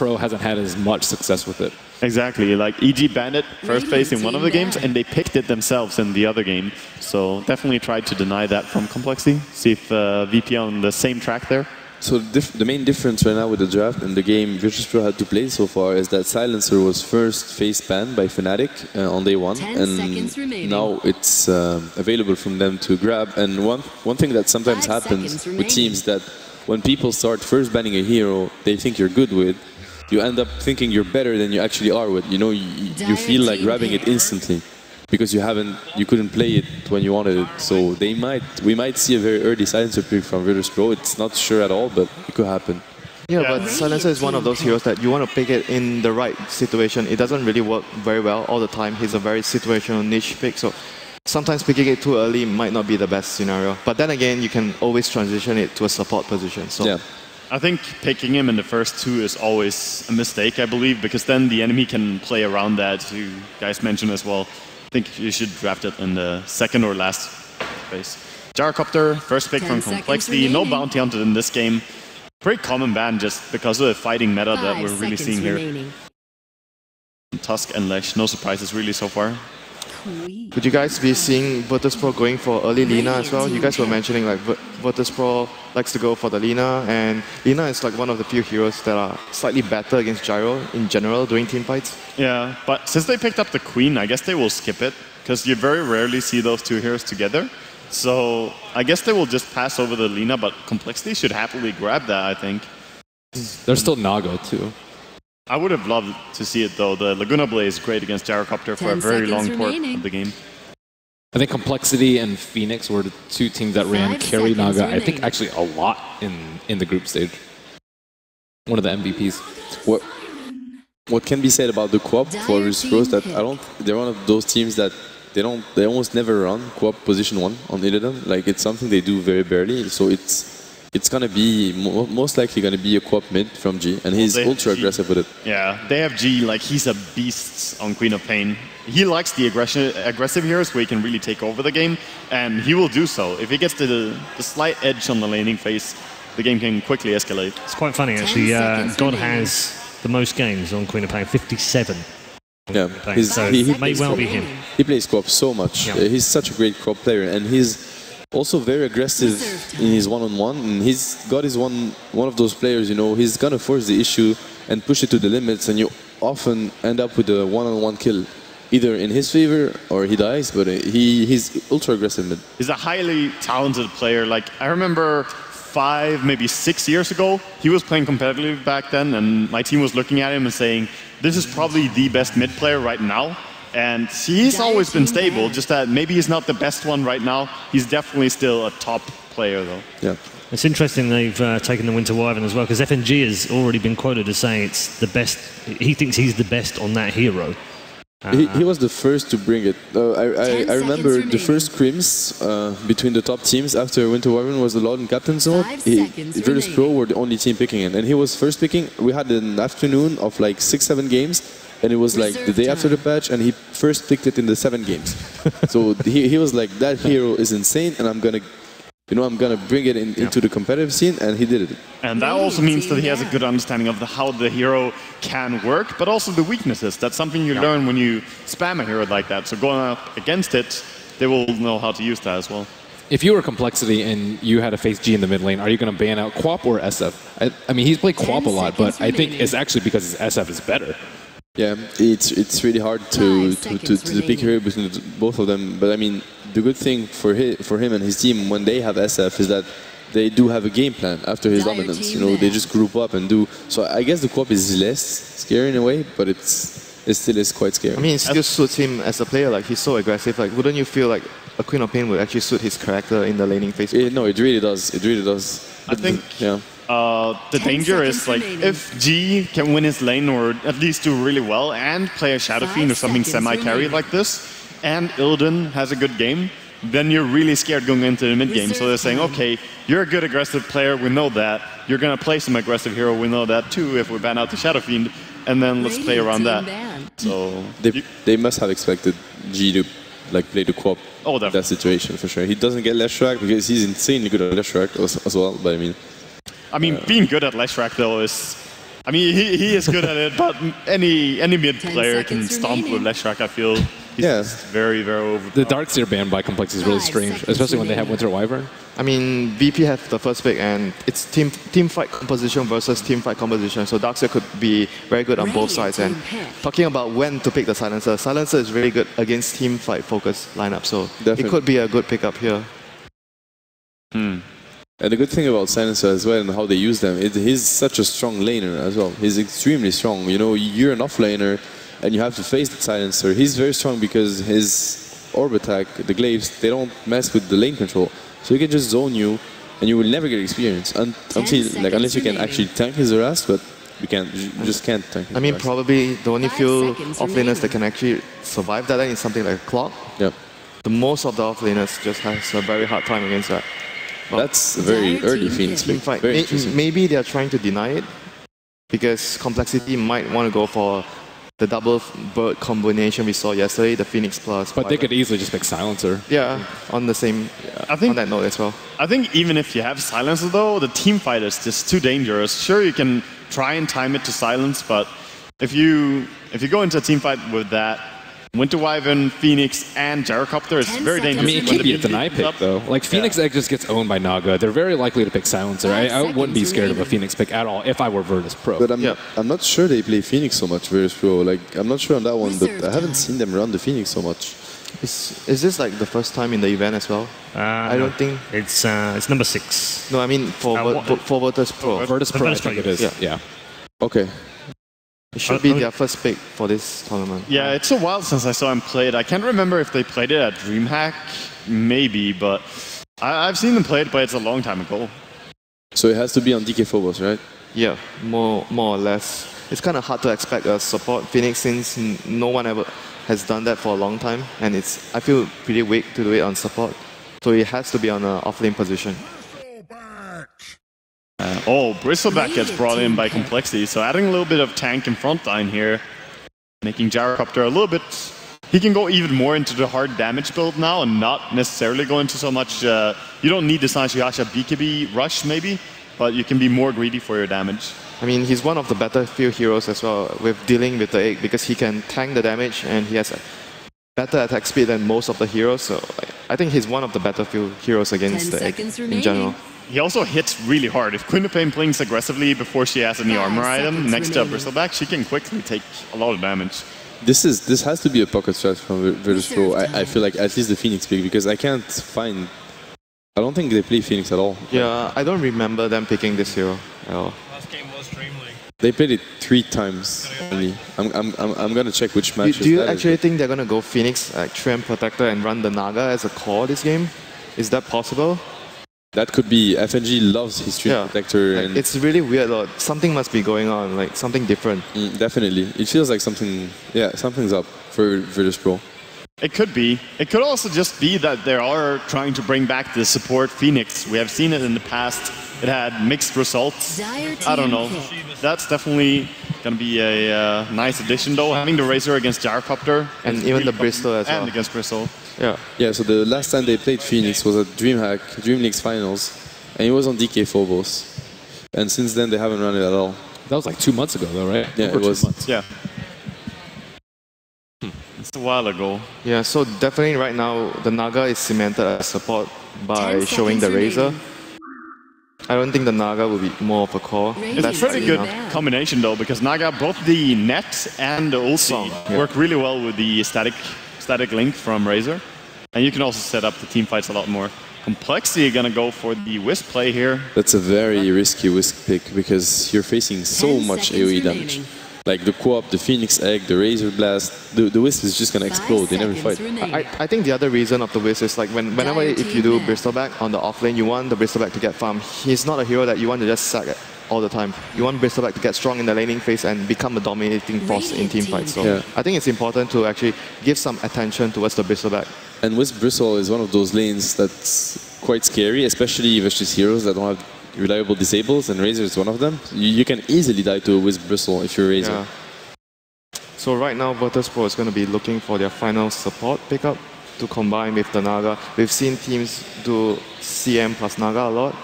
Pro hasn't had as much success with it. Exactly, like EG banned it first phase in one of the games, and they picked it themselves in the other game. So definitely tried to deny that from Complexity. See if VP on the same track there. So the main difference right now with the draft and the game Virtus.pro had to play so far is that Silencer was first face banned by Fnatic on day one, and now it's available from them to grab. And one thing that sometimes happens with teams that when people start first banning a hero they think you're good with, you end up thinking you're better than you actually are with. You know, you feel like grabbing it instantly because you couldn't play it when you wanted it. So we might see a very early Silencer pick from Virtus.pro. It's not sure at all, but it could happen. Yeah, but Silencer is one of those heroes that you want to pick it in the right situation. It doesn't really work very well all the time. He's a very situational niche pick, so sometimes picking it too early might not be the best scenario. But then again, you can always transition it to a support position. So yeah. I think picking him in the first two is always a mistake, I believe, because then the enemy can play around that, as you guys mentioned as well. I think you should draft it in the second or last phase. Gyrocopter, first pick from Complexity, no bounty hunted in this game. Pretty common ban just because of the fighting meta that we're really seeing here. Tusk and Lesh, no surprises really so far. Would you guys be seeing Virtus.pro going for early Lina as well? You guys were mentioning like Virtus.pro likes to go for the Lina, and Lina is like one of the few heroes that are slightly better against Gyro in general during team fights. Yeah, but since they picked up the Queen, I guess they will skip it, because you very rarely see those two heroes together. So I guess they will just pass over the Lina, but Complexity should happily grab that, I think. There's still Naga too. I would have loved to see it though. The Laguna Blaze is great against Gyrocopter for a very long port of the game. I think Complexity and Phoenix were the two teams that ran carry Naga, I think actually a lot in the group stage. One of the MVPs. What can be said about the co-op for Virtus.pro is that they're one of those teams that they almost never run co-op position 1 on Illidan. Like it's something they do very barely, so it's gonna be most likely gonna be a co-op mid from G, and he's ultra aggressive with it. Yeah, they have G, like he's a beast on Queen of Pain. He likes the aggressive heroes where he can really take over the game, and he will do so. If he gets to the slight edge on the laning phase, the game can quickly escalate. It's quite funny actually. God has the most games on Queen of Pain, 57. Yeah, so he may well be him. He plays co-op so much. Yeah. He's such a great co-op player, and he's also very aggressive in his one-on-one, and he's got his one of those players, you know, he's gonna force the issue and push it to the limits, and you often end up with a one-on-one kill, either in his favor or he dies, but he's ultra aggressive mid. He's a highly talented player. Like I remember 5, maybe 6 years ago, he was playing competitively back then, and my team was looking at him and saying, this is probably the best mid player right now. And he's always been stable, just that maybe he's not the best one right now. He's definitely still a top player though. Yeah. It's interesting they've taken the Winter Wyvern as well, because FNG has already been quoted as saying it's the best, he thinks he's the best on that hero. He was the first to bring it. I remember the first scrims between the top teams after Winter Wyvern was the Lord Captain's mode. Virtus.pro were the only team picking it, and he was first picking. We had an afternoon of like 6-7 games, and it was like the day after the patch, and he first picked it in the 7 games. So he was like, that hero is insane, and I'm gonna bring it into the competitive scene, and he did it. And that also means that he has a good understanding of how the hero can work, but also the weaknesses. That's something you learn when you spam a hero like that. So going up against it, they will know how to use that as well. If you were Complexity and you had to face G in the mid lane, are you going to ban out Quap or SF? I mean, he's played Quap a lot, but I think it's actually because his SF is better. Yeah, it's really hard to pick here between both of them. But I mean, the good thing for him and his team when they have SF is that they do have a game plan after his dominance. You know, they just group up and do. So I guess the co-op is less scary in a way, but it still is quite scary. I mean, it still suits him as a player. Like he's so aggressive. Like, wouldn't you feel like a Queen of Pain would actually suit his character in the laning phase? No, it really does. It really does. I think. Yeah. The danger is like if G can win his lane or at least do really well and play a Shadow Fiend or something semi-carry like this, and Illidan has a good game, then you're really scared going into the mid game. So they're saying, okay, you're a good aggressive player, we know that. You're gonna play some aggressive hero, we know that too if we ban out the Shadow Fiend, and then let's play around that. So they must have expected G to like play the co-op in that situation for sure. He doesn't get Leshrac because he's insanely good at Leshrac as well, but I mean, being good at Leshrac though is I mean, he is good at it, but any mid player can stomp with Leshrac, I feel. He's just very, very overpowered. The Darkseer ban by Complexity is really strange, especially when they have Winter Wyvern. I mean, VP has the first pick, and it's team fight composition versus team fight composition. So Darkseer could be very good on both sides. And talking about when to pick the Silencer, Silencer is really good against team fight focused lineup. So it could be a good pickup here. And the good thing about Silencer as well and how they use them, he's such a strong laner as well. He's extremely strong. You know, you're an offlaner and you have to face the Silencer. He's very strong because his orb attack, the glaives, they don't mess with the lane control. So he can just zone you and you will never get experience unless you can actually tank his harass, but you just can't tank his I mean, harass. probably the only few offlaners that can actually survive that is something like Clock. Yep. The most of the offlaners just has a very hard time against that. That's a very early Phoenix pick. Very interesting. Maybe they're trying to deny it because Complexity might want to go for the double bird combination we saw yesterday, the Phoenix plus. But they could easily just pick Silencer. Yeah, on the same, on that note as well. I think even if you have Silencer though, the team fight is just too dangerous. Sure, you can try and time it to silence, but if you go into a team fight with that, Winter Wyvern, Phoenix, and Gyrocopter is very dangerous. I mean, it could be a deny pick, though. Like, Phoenix Egg just gets owned by Naga. They're very likely to pick Silencer. I wouldn't be scared of a Phoenix pick at all if I were Virtus Pro. But I'm not sure they play Phoenix so much, Virtus Pro. Like, I'm not sure on that one, but I haven't seen them run the Phoenix so much. Is this like the first time in the event as well? I don't think... It's number 6. No, I mean for Virtus Pro. Virtus Pro, I think it is. Yeah. Okay. It should be their first pick for this tournament. Yeah, it's a while since I saw him play it. I can't remember if they played it at DreamHack, maybe, but I've seen them play it, but it's a long time ago. So it has to be on DK Phobos, right? Yeah, more or less. It's kind of hard to expect a support Phoenix since no one ever has done that for a long time, and I feel pretty weak to do it on support. So it has to be on an offlane position. Bristleback gets brought in by Complexity, so adding a little bit of tank and front line here, making Gyrocopter a little bit... He can go even more into the hard damage build now and not necessarily go into so much... you don't need the Sanshiyasha BKB rush maybe, but you can be more greedy for your damage. I mean, he's one of the better field heroes as well with dealing with the egg because he can tank the damage and he has a better attack speed than most of the heroes, so I think he's one of the better field heroes against the egg in general. He also hits really hard. If Quinnipiane plays aggressively before she has any armor item next to a Bristleback, she can quickly take a lot of damage. This has to be a pocket strat from Virtus Pro. I feel like at least the Phoenix pick because I can't find... I don't think they play Phoenix at all. Yeah, I don't remember them picking this hero at all. Last game was Dreamlink. They played it 3 times only. I'm gonna check which matches. Do you actually think they're gonna go Phoenix, like Tram Protector, and run the Naga as a core this game? Is that possible? That could be. FNG loves his Tram Protector. Like, and it's really weird though. Something must be going on, like something different. Definitely. It feels like something, something's up for Virtus Pro. It could be. It could also just be that they are trying to bring back the support Phoenix. We have seen it in the past. It had mixed results. I don't know. That's definitely going to be a nice addition though, having the Razor against Gyrocopter. And even really the Bristol as well. And against Bristol. Yeah, so the last time they played Phoenix was at DreamHack, Dream League's finals, and it was on DK Phobos. And since then they haven't run it at all. That was like 2 months ago though, right? Yeah, it was. 2 months. Yeah. It's a while ago. Yeah, so definitely right now the Naga is cemented as support by showing the Razor. I don't think the Naga will be more of a core. It's a pretty good combination though, because Naga, both the net and the ulti work really well with the static link from Razor. And you can also set up the team fights a lot more. Complexity gonna go for the Wisp play here. That's a very risky Wisp pick because you're facing so much AoE damage. Like the co-op, the Phoenix Egg, the Razor Blast, the Wisp is just gonna explode. They never fight. I think the other reason of the Wisp is like whenever if you do Bristleback on the offlane, you want the Bristleback to get farm. He's not a hero that you want to just sack all the time. You want Bristleback to get strong in the laning phase and become a dominating force in team fights. So I think it's important to actually give some attention towards the Bristleback. And Wisp Bristle is one of those lanes that's quite scary, especially versus heroes that don't have reliable disables, and Razor is one of them. You can easily die to a Wisp Bristle if you're Razor. Yeah. So right now, Virtus Pro is going to be looking for their final support pickup to combine with the Naga. We've seen teams do CM plus Naga a lot.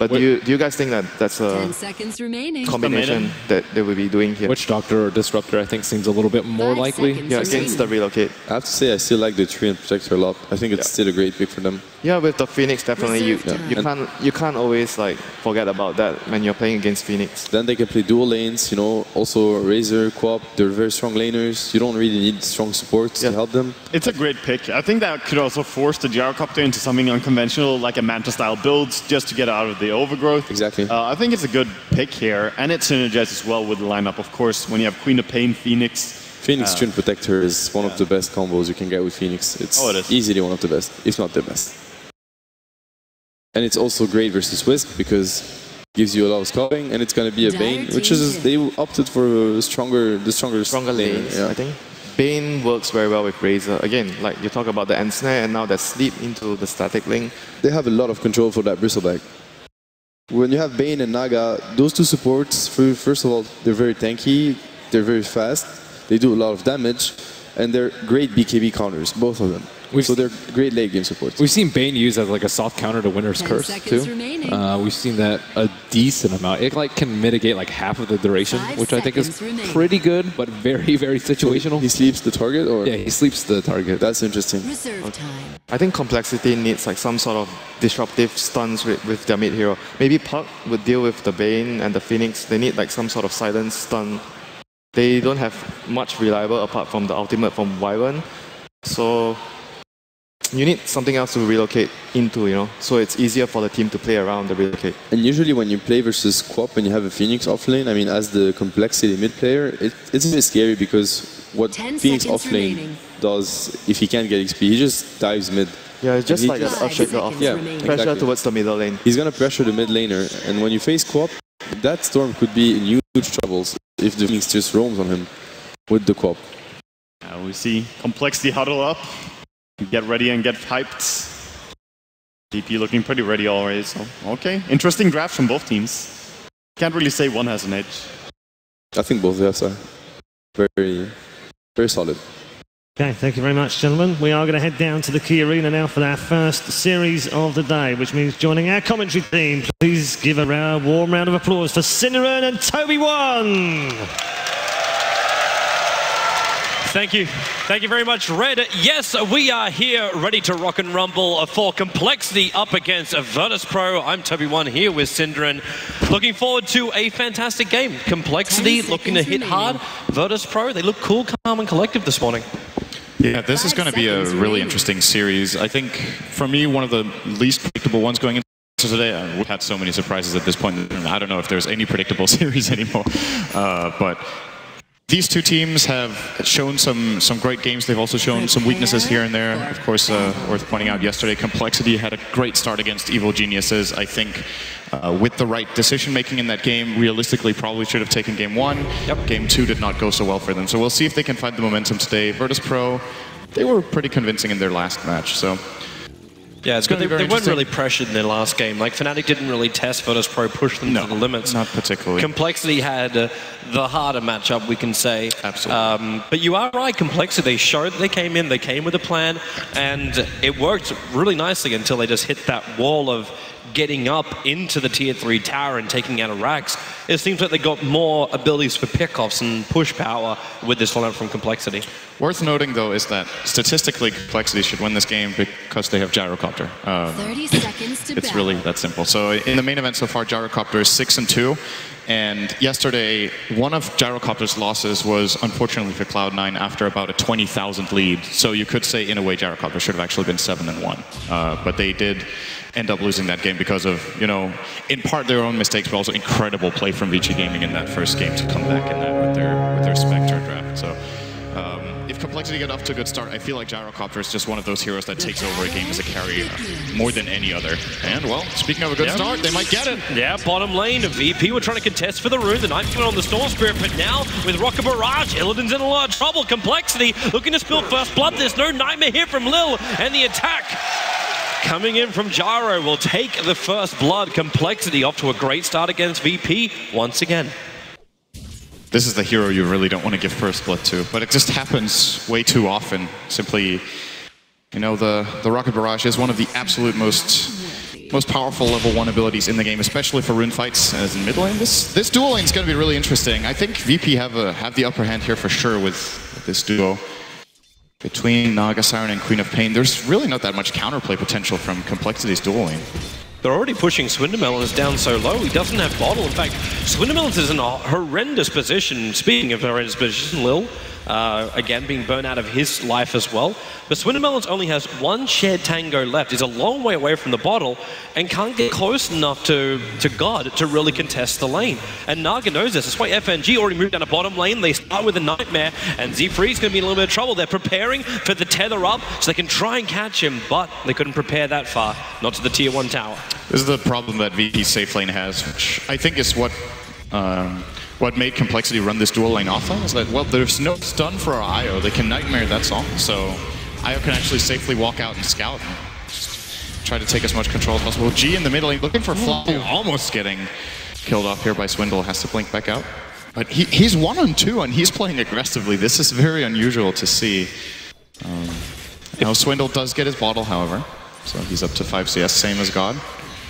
But do you guys think that that's a 10 seconds remaining. combination that they will be doing here? Witch Doctor or Disruptor, I think, seems a little bit more 5 likely. seconds Yeah, against the relocate. I have to say, I still like the Tree and Protector a lot. I think it's still a great pick for them. Yeah, with the Phoenix, definitely Reserve you can't always like forget about that when you're playing against Phoenix. Then they can play dual lanes, you know, also Razor, coOP, they're very strong laners. You don't really need strong supports to help them. It's a great pick. I think that could also force the Gyrocopter into something unconventional, like a Manta-style build, just to get out of the overgrowth. Exactly. I think it's a good pick here, and it synergizes well with the lineup, of course, when you have Queen of Pain, Phoenix. Phoenix Tree and Protector is one of the best combos you can get with Phoenix. It's it is. easily one of the best, if not the best. And it's also great versus Wisp because it gives you a lot of sculpting, and it's going to be a Bane, which is they opted for the stronger lanes, I think. Bane works very well with Razor. Again, like you talk about the Ensnare and now the Sleep into the static link. They have a lot of control for that Bristleback. When you have Bane and Naga, those two supports, first of all, they're very tanky, they're very fast, they do a lot of damage, and they're great BKB counters, both of them. So they're great late game supports. We've seen Bane used as like a soft counter to Winter's 10 Curse seconds too. remaining. We've seen that a decent amount. It like can mitigate like half of the duration, 5 which I think is seconds remaining. pretty good, but very, very situational. He sleeps the target, or Yeah, he sleeps the target. that's interesting. Reserve time. I think Complexity needs like some sort of disruptive stuns with their mid hero. Maybe Puck would deal with the Bane and the Phoenix. They need like some sort of silence stun. They don't have much reliable apart from the ultimate from Wyvern. So you need something else to relocate into, you know, so it's easier for the team to play around the relocate. And usually when you play versus coOP and you have a Phoenix offlane, I mean, as the Complexity mid player, it's a bit scary because what 10 Phoenix seconds offlane remaining. does, if he can't get XP, he just dives mid. Yeah, it's just He like an just- Earthshaker off. Yeah, Pressure exactly. towards the middle lane. He's going to pressure the mid laner, and when you face coOP, that Storm could be in huge troubles if the Phoenix just roams on him with the coOP. We see Complexity huddle up, get ready and get hyped. VP looking pretty ready already, so okay. Interesting drafts from both teams. Can't really say one has an edge. I think both of us are very, very solid. Okay, thank you very much, gentlemen. We are going to head down to the key arena now for our first series of the day, which means joining our commentary team. Please give a warm round of applause for Synderen and Toby1. Thank you. Thank you very much, Red. Yes, we are here ready to rock and rumble for Complexity up against Virtus Pro. I'm Toby1 here with Synderen. Looking forward to a fantastic game. Complexity looking to hit hard. Virtus Pro, they look cool, calm, and collective this morning. Yeah, this is going to be a really interesting series. I think, for me, one of the least predictable ones going into today. We've had so many surprises at this point. I don't know if there's any predictable series anymore. But these two teams have shown some great games. They've also shown some weaknesses here and there. Of course, worth pointing out, yesterday Complexity had a great start against Evil Geniuses. I think with the right decision-making in that game, realistically probably should have taken Game 1. Yep. Game 2 did not go so well for them. So we'll see if they can find the momentum today. Virtus Pro, they were pretty convincing in their last match. So yeah, it's good. They weren't really pressured in their last game. Like, Fnatic didn't really test Virtus Pro, push them to the limits. Not particularly. Complexity had the harder matchup, we can say. Absolutely. But you are right, Complexity, they showed they came with a plan, and it worked really nicely until they just hit that wall of getting up into the tier 3 tower and taking out a Rax. It seems like they got more abilities for pickoffs and push power with this lineup from Complexity. Worth noting, though, is that statistically, Complexity should win this game because they have Gyrocopter. 30 seconds to It's really that simple. So in the main event so far, Gyrocopter is 6-2. And yesterday, one of Gyrocopter's losses was, unfortunately for Cloud9, after about a 20,000 lead. So you could say, in a way, Gyrocopter should have actually been 7-1. But they did end up losing that game because of, you know, in part their own mistakes, but also incredible play from VG Gaming in that first game to come back in that with their Spectre draft. So if Complexity get off to a good start, I feel like Gyrocopter is just one of those heroes that takes over a game as a carry more than any other. And, well, speaking of a good start, they might get it. Yeah, bottom lane, VP were trying to contest for the rune. The Knight's coming on the Storm Spirit, but now with Rocket Barrage, Illidan's in a lot of trouble. Complexity looking to spill first blood. There's no Nightmare here from Lil, and the attack coming in from Gyro will take the first blood. Complexity off to a great start against VP once again. This is the hero you really don't want to give first blood to, but it just happens way too often. Simply, you know, the Rocket Barrage is one of the absolute most most powerful level 1 abilities in the game, especially for rune fights as in mid lane. This duel lane is going to be really interesting. I think VP have the upper hand here for sure with this duo. Between Naga, Siren, and Queen of Pain, there's really not that much counterplay potential from Complexity's duel lane. They're already pushing Swindermelons down so low, he doesn't have bottle. In fact, Swindermelons is in a horrendous position. Speaking of horrendous position, Lil, again, being burnt out of his life as well. But Swindermelons only has 1 shared tango left. He's a long way away from the bottle and can't get close enough to God to really contest the lane. And Naga knows this. That's why FNG already moved down a bottom lane. They start with a Nightmare, and Z3 is going to be in a little bit of trouble. They're preparing for the tether up so they can try and catch him, but they couldn't prepare that far. Not to the tier 1 tower. This is the problem that VP's safe lane has, which I think is what made Complexity run this dual lane offline, is that, well, there's no stun for our IO. They can Nightmare, that's all. So IO can actually safely walk out and scout and try to take as much control as possible. G in the middle lane, looking for Fly, almost getting killed off here by Swindle, has to blink back out. But he's 1-on-2 and he's playing aggressively. This is very unusual to see. Now Swindle does get his bottle, however. So he's up to 5 CS, same as God.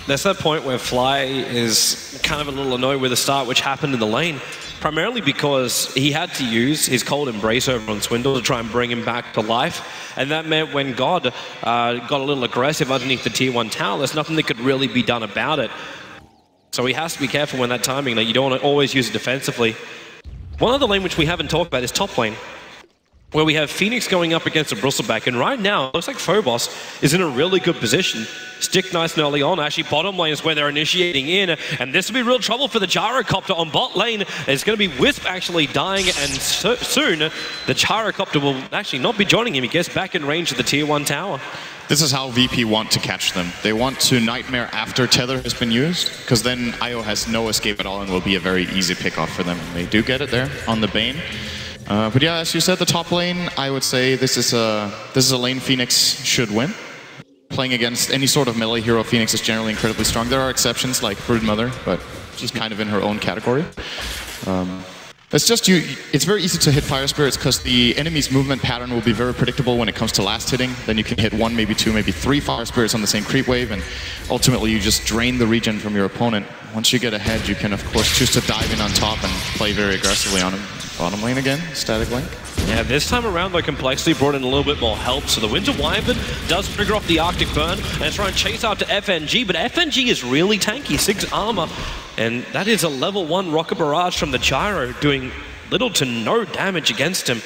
There's that point where Fly is kind of a little annoyed with the start which happened in the lane, primarily because he had to use his cold embrace over on Swindle to try and bring him back to life, and that meant when God got a little aggressive underneath the tier 1 tower, there's nothing that could really be done about it. So he has to be careful when that timing, you don't want to always use it defensively. One other lane which we haven't talked about is top lane, where we have Phoenix going up against a Bristleback, and right now it looks like Phobos is in a really good position. Stick nice and early on. Actually, bottom lane is where they're initiating in, and this will be real trouble for the Gyrocopter on bot lane. It's going to be Wisp actually dying, and soon the Gyrocopter will actually not be joining him. He gets back in range of the tier 1 tower. This is how VP want to catch them. They want to Nightmare after Tether has been used, because then IO has no escape at all and will be a very easy pickoff for them. And they do get it there on the Bane. But yeah, as you said, the top lane, I would say this is a lane Phoenix should win. Playing against any sort of melee hero, Phoenix is generally incredibly strong. There are exceptions like Broodmother, but she's kind of in her own category. It's just it's very easy to hit Fire Spirits because the enemy's movement pattern will be very predictable when it comes to last hitting. Then you can hit 1, maybe 2, maybe 3 Fire Spirits on the same creep wave, and ultimately you just drain the regen from your opponent. Once you get ahead, you can of course choose to dive in on top and play very aggressively on him. Bottom lane again, static link. Yeah, this time around though, Complexity brought in a little bit more help. So the Winter Wyvern does trigger off the Arctic Burn and try and chase after FNG, but FNG is really tanky, 6 armor, and that is a level 1 Rocket Barrage from the Gyro, doing little to no damage against him.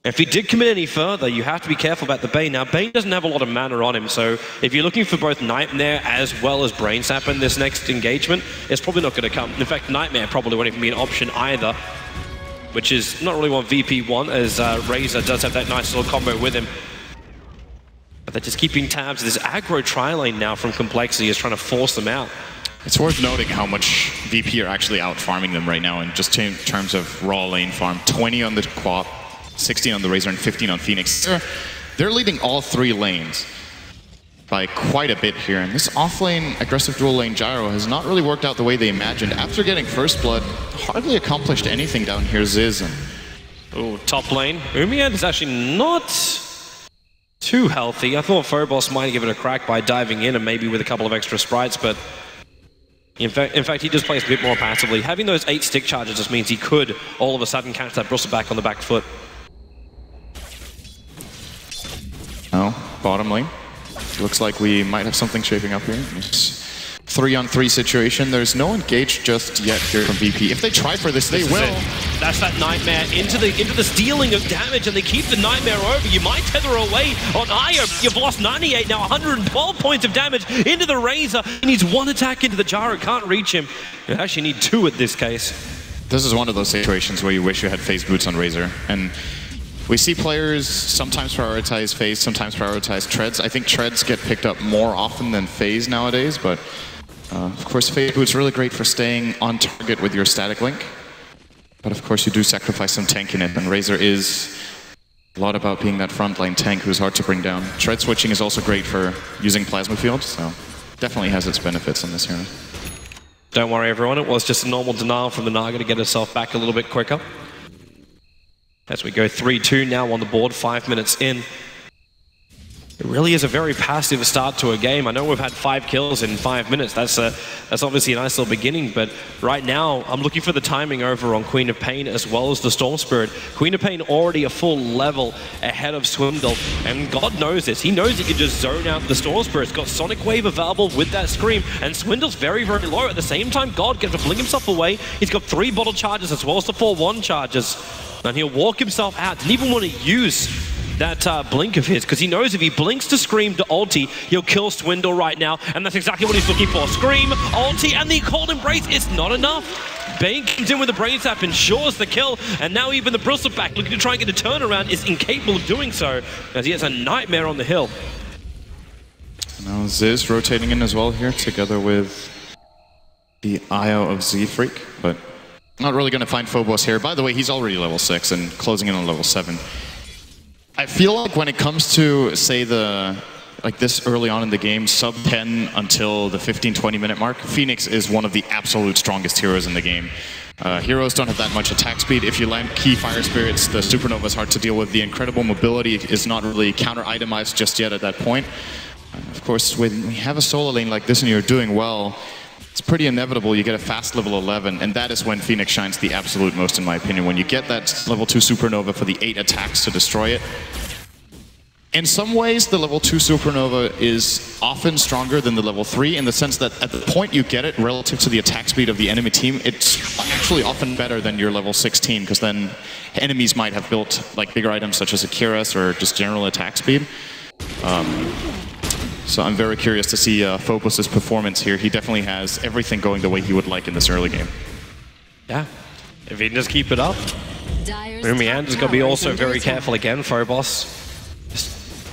If he did commit any further, you have to be careful about the Bane. Now, Bane doesn't have a lot of mana on him, so if you're looking for both Nightmare as well as Brain Sap in this next engagement, it's probably not going to come. In fact, Nightmare probably won't even be an option either, which is not really what VP want, as Razor does have that nice little combo with him. But they're just keeping tabs. This aggro tri-lane now from Complexity is trying to force them out. It's worth noting how much VP are actually out farming them right now in just terms of raw lane farm. 20 on the Quap, 16 on the Razor, and 15 on Phoenix. They're leading all 3 lanes by quite a bit here, and this offlane aggressive dual lane Gyro has not really worked out the way they imagined. After getting first blood, hardly accomplished anything down here, Ziz. Oh, top lane. Umiad is actually not too healthy. I thought Phobos might give it a crack by diving in and maybe with a couple of extra sprites, but in fact he just plays a bit more passively. Having those 8 stick charges just means he could all of a sudden catch that Bristleback on the back foot. Oh, bottom lane. Looks like we might have something shaping up here. It's 3-on-3 situation. There's no engage just yet here from VP. If they try for this, they will. That's that Nightmare into the stealing of damage, and they keep the Nightmare over. You might tether away on Io. You've lost 98 now, 112 points of damage into the Razor. He needs 1 attack into the Gyro, can't reach him. You actually need 2 at this case. This is one of those situations where you wish you had phase boots on Razor. And we see players sometimes prioritize phase, sometimes prioritize treads. I think treads get picked up more often than phase nowadays, but of course phase boot's really great for staying on target with your static link. But of course you do sacrifice some tank in it, and Razor is a lot about being that frontline tank who's hard to bring down. Tread switching is also great for using Plasma Field, so definitely has its benefits in this hero. Don't worry everyone, it was just a normal denial from the Naga to get herself back a little bit quicker. As we go 3-2 now on the board, 5 minutes in. It really is a very passive start to a game. I know we've had 5 kills in 5 minutes. That's obviously a nice little beginning, but right now I'm looking for the timing over on Queen of Pain as well as the Storm Spirit. Queen of Pain already a full level ahead of Swindle, and God knows this. He knows he can just zone out the Storm Spirit. It's got Sonic Wave available with that Scream, and Swindle's very, very low. At the same time, God gets to fling himself away. He's got 3 bottle charges as well as the 4-1 charges, and he'll walk himself out. Didn't even want to use that blink of his, because he knows if he blinks to Scream to ulti, he'll kill Swindle right now, and that's exactly what he's looking for. Scream, ulti, and the cold embrace is not enough. Bane comes in with the brain zap, ensures the kill, and now even the Bristleback looking to try and get a turnaround is incapable of doing so, as he has a nightmare on the hill. Now Ziz rotating in as well here, together with the IO of Z-Freak, but not really going to find Phobos here. By the way, he's already level 6 and closing in on level 7. I feel like when it comes to, say, like this early on in the game, sub 10 until the 15-20 minute mark, Phoenix is one of the absolute strongest heroes in the game. Heroes don't have that much attack speed. If you land key Fire Spirits, the Supernova is hard to deal with. The incredible mobility is not really counter-itemized just yet at that point. Of course, when you have a solo lane like this and you're doing well, it's pretty inevitable you get a fast level 11, and that is when Phoenix shines the absolute most, in my opinion. When you get that level 2 Supernova for the 8 attacks to destroy it. In some ways, the level 2 Supernova is often stronger than the level 3 in the sense that at the point you get it relative to the attack speed of the enemy team, it's actually often better than your level 16, because then enemies might have built like bigger items such as Akira's or just general attack speed. So I'm very curious to see Phobos' performance here. He definitely has everything going the way he would like in this early game. Yeah, if he can just keep it up. Mumiander's got to be also very careful again, Phobos.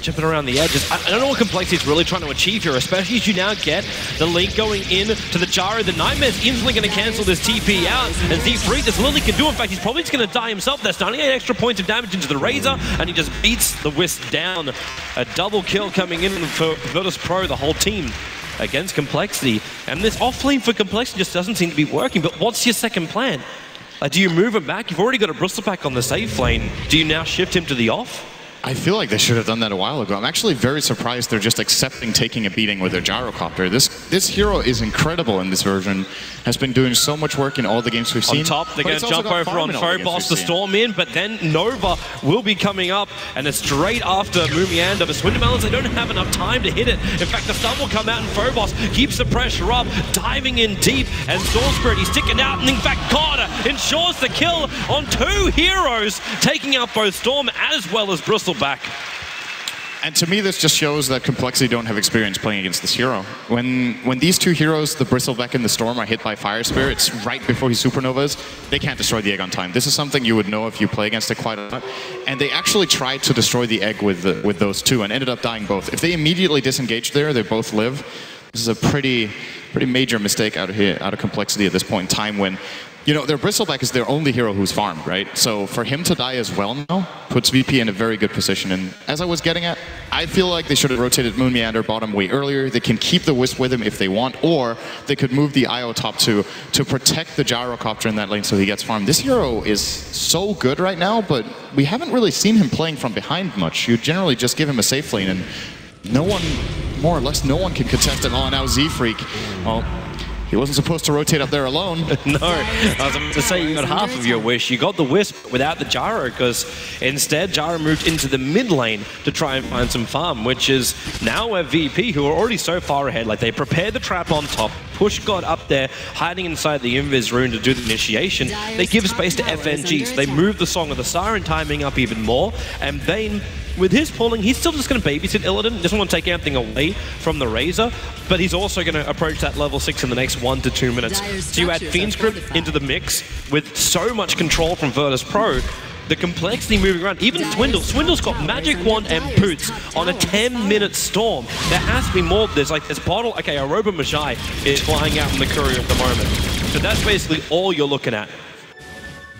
Jumping around the edges. I don't know what complexity he's really trying to achieve here, especially as you now get the Link going in to the Gyro. The Nightmare's instantly going to cancel this TP out, and Z-Freak, this Lily can do. In fact, he's probably just going to die himself. That's 98 extra points of damage into the Razor, and he just beats the Wisp down. A double kill coming in for Virtus Pro, the whole team, against Complexity. And this off-lane for Complexity just doesn't seem to be working, but what's your second plan? Do you move him back? You've already got a Bristleback on the safe lane. Do you now shift him to the off? I feel like they should have done that a while ago. I'm actually very surprised they're just accepting taking a beating with their Gyrocopter. This hero is incredible in this version. Has been doing so much work in all the games we've seen. On top, they're going to jump over on Phobos to storm in, but then Nova will be coming up, and it's straight after Mumiander. But Swindlemelons, they don't have enough time to hit it. In fact, the stun will come out, and Phobos keeps the pressure up, diving in deep, and Storm Spirit, he's sticking out, and in fact, God ensures the kill on 2 heroes, taking out both Storm as well as Bristleback. And to me, this just shows that Complexity don't have experience playing against this hero. When these 2 heroes, the Bristleback and the Storm, are hit by Fire Spirits right before he Supernovas, they can't destroy the egg on time. This is something you would know if you play against it quite a lot. And they actually tried to destroy the egg with those 2 and ended up dying both. If they immediately disengaged there, they both live. This is a pretty major mistake out of Complexity at this point in time when, you know, their Bristleback is their only hero who's farmed, right? So for him to die as well now puts VP in a very good position. And as I was getting at, I feel like they should have rotated Mumiander bottom way earlier. They can keep the Wisp with him if they want, or they could move the IO top to protect the Gyrocopter in that lane so he gets farmed. This hero is so good right now, but we haven't really seen him playing from behind much. You generally just give him a safe lane, and no one, more or less, no one can contest it. Oh, now Z-Freak. Well, he wasn't supposed to rotate up there alone. No, I was about to say you got half of your wish. You got the Wisp without the Gyro, because instead Gyro moved into the mid lane to try and find some farm, which is now where VP, who are already so far ahead, like they prepared the trap on top, push God up there, hiding inside the Invis rune to do the initiation. They give space to FNG, so they move the Song of the Siren timing up even more, and Vayne, with his pulling, he's still just going to babysit Illidan. Doesn't want to take anything away from the Razor, but he's also going to approach that level 6 in the next 1 to 2 minutes. So you add Fiend Script into the mix with so much control from Virtus Pro, the complexity moving around. Even Swindle's got Magic Wand and Boots on a 10-minute storm. There has to be more of this. Like, this bottle, okay, Aroba Magi is flying out from the Courier at the moment. So that's basically all you're looking at.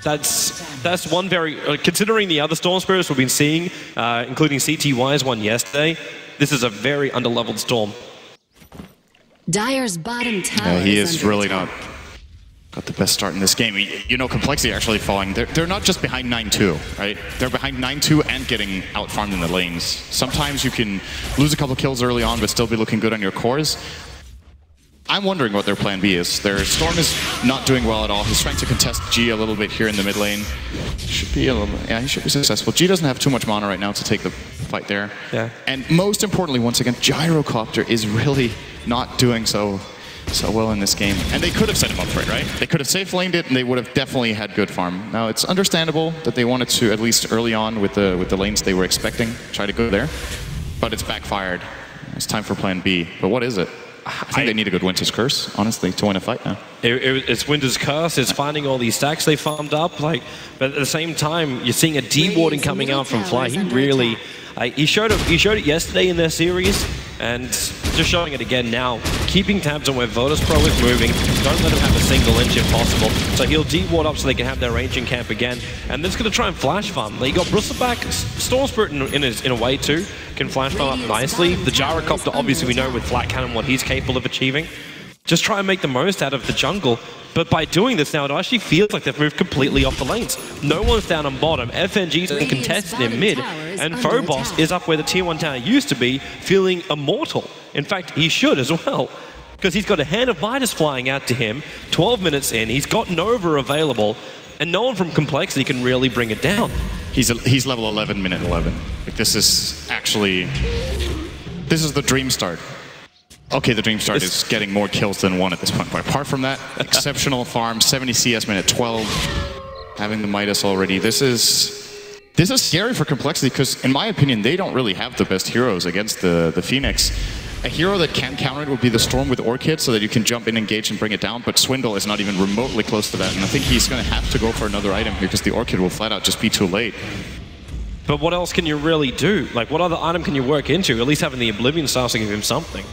That's one very, considering the other Storm Spirits we've been seeing, including CTY's one yesterday, this is a very underleveled Storm. Dire's bottom tower he is really not got the best start in this game. You know, Complexity actually falling. They're not just behind 9-2, right? They're behind 9-2 and getting out-farmed in the lanes. Sometimes you can lose a couple kills early on, but still be looking good on your cores. I'm wondering what their plan B is. Their Storm is not doing well at all. He's trying to contest G a little bit here in the mid lane. Should be a little, yeah, he should be successful. G doesn't have too much mana right now to take the fight there. Yeah. And most importantly, once again, Gyrocopter is really not doing so well in this game. And they could have set him up for it, right? They could have safe laned it, and they would have definitely had good farm. Now, it's understandable that they wanted to, at least early on with the lanes they were expecting, try to go there. But it's backfired. It's time for plan B. But what is it? I think they need a good Winter's Curse, honestly, to win a fight now. It's Winter's Curse, it's finding all these stacks they farmed up, but at the same time, you're seeing a dewarding coming out from Fly. He really, he showed it yesterday in their series, and just showing it again now. Keeping tabs on where Pro is moving, don't let him have a single inch if possible. So he'll deward up so they can have their ranging camp again, and then it's going to try and flash farm. They got Bristleback, Storm Spirit in a way too, can flash farm up nicely. The Gyrocopter, obviously we know with Flat Cannon what he's capable of achieving. Just try and make the most out of the jungle. But by doing this now, it actually feels like they've moved completely off the lanes. No one's down on bottom. FNG's been contested in mid, and Phobos is up where the tier 1 tower used to be, feeling immortal. In fact, he should as well, because he's got a Hand of Midas flying out to him, 12 minutes in, he's got Nova available, and no one from Complexity can really bring it down. He's level 11, minute 11. Like, this is actually, this is the dream start. Okay, the dream start is getting more kills than one at this point. But apart from that, exceptional farm, 70 CS minute 12, having the Midas already. This is scary for Complexity because, in my opinion, they don't really have the best heroes against the Phoenix. A hero that can counter it would be the Storm with Orchid so that you can jump in, engage, and bring it down, but Swindle is not even remotely close to that, and I think he's going to have to go for another item here because the Orchid will flat out just be too late. But what else can you really do? Like, what other item can you work into? At least having the Oblivion Stars to give him something.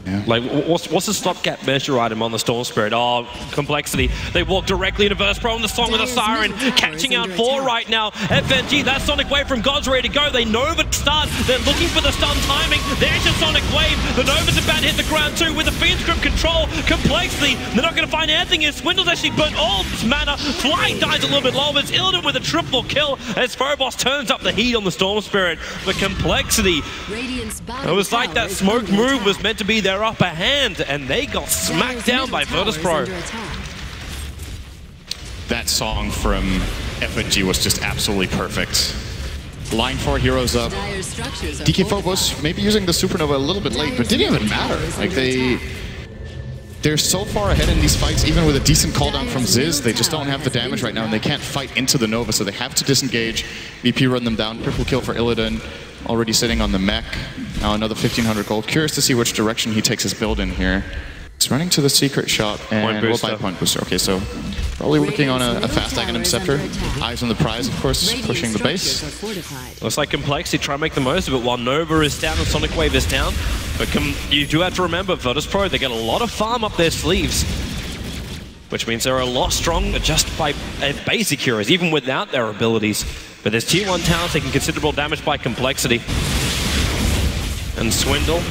Yeah. Like, what's the stopgap measure item on the Storm Spirit? Oh, Complexity. They walk directly into Pro on the Song with a Siren, catching out 4 right now. FNG, that Sonic Wave from God's ready to go. They Nova to start. They're looking for the stun timing. There's your Sonic Wave. The Nova's about to hit the ground too with the Fiend Script control. Complexity, they're not going to find anything here. Swindle's actually burnt all its mana. Fly dies a little bit low, but it's Illidan with a triple kill as Phobos turns up the heat on the Storm Spirit. But Complexity, it was like that smoke move was meant to be their upper hand, and they got smacked down by Pro. That song from FNG was just absolutely perfect. Line 4 heroes up. DK Phobos maybe using the Supernova a little bit late, but didn't even matter. Like, they're so far ahead in these fights, even with a decent cooldown from Ziz, they just don't have the damage right now, and they can't fight into the Nova, so they have to disengage. VP run them down, triple kill for Illidan, already sitting on the mech. Now another 1,500 gold. Curious to see which direction he takes his build in here. He's running to the secret shop and will buy point booster. Okay, so probably working on a fast Aghanim Scepter. Eyes on the prize, of course, pushing the base. Looks like Complexity try and make the most of it while Nova is down and Sonic Wave is down. But you do have to remember, Pro, they get a lot of farm up their sleeves, which means they're a lot stronger just by basic heroes, even without their abilities. But there's tier 1 towers taking considerable damage by Complexity. And Swindle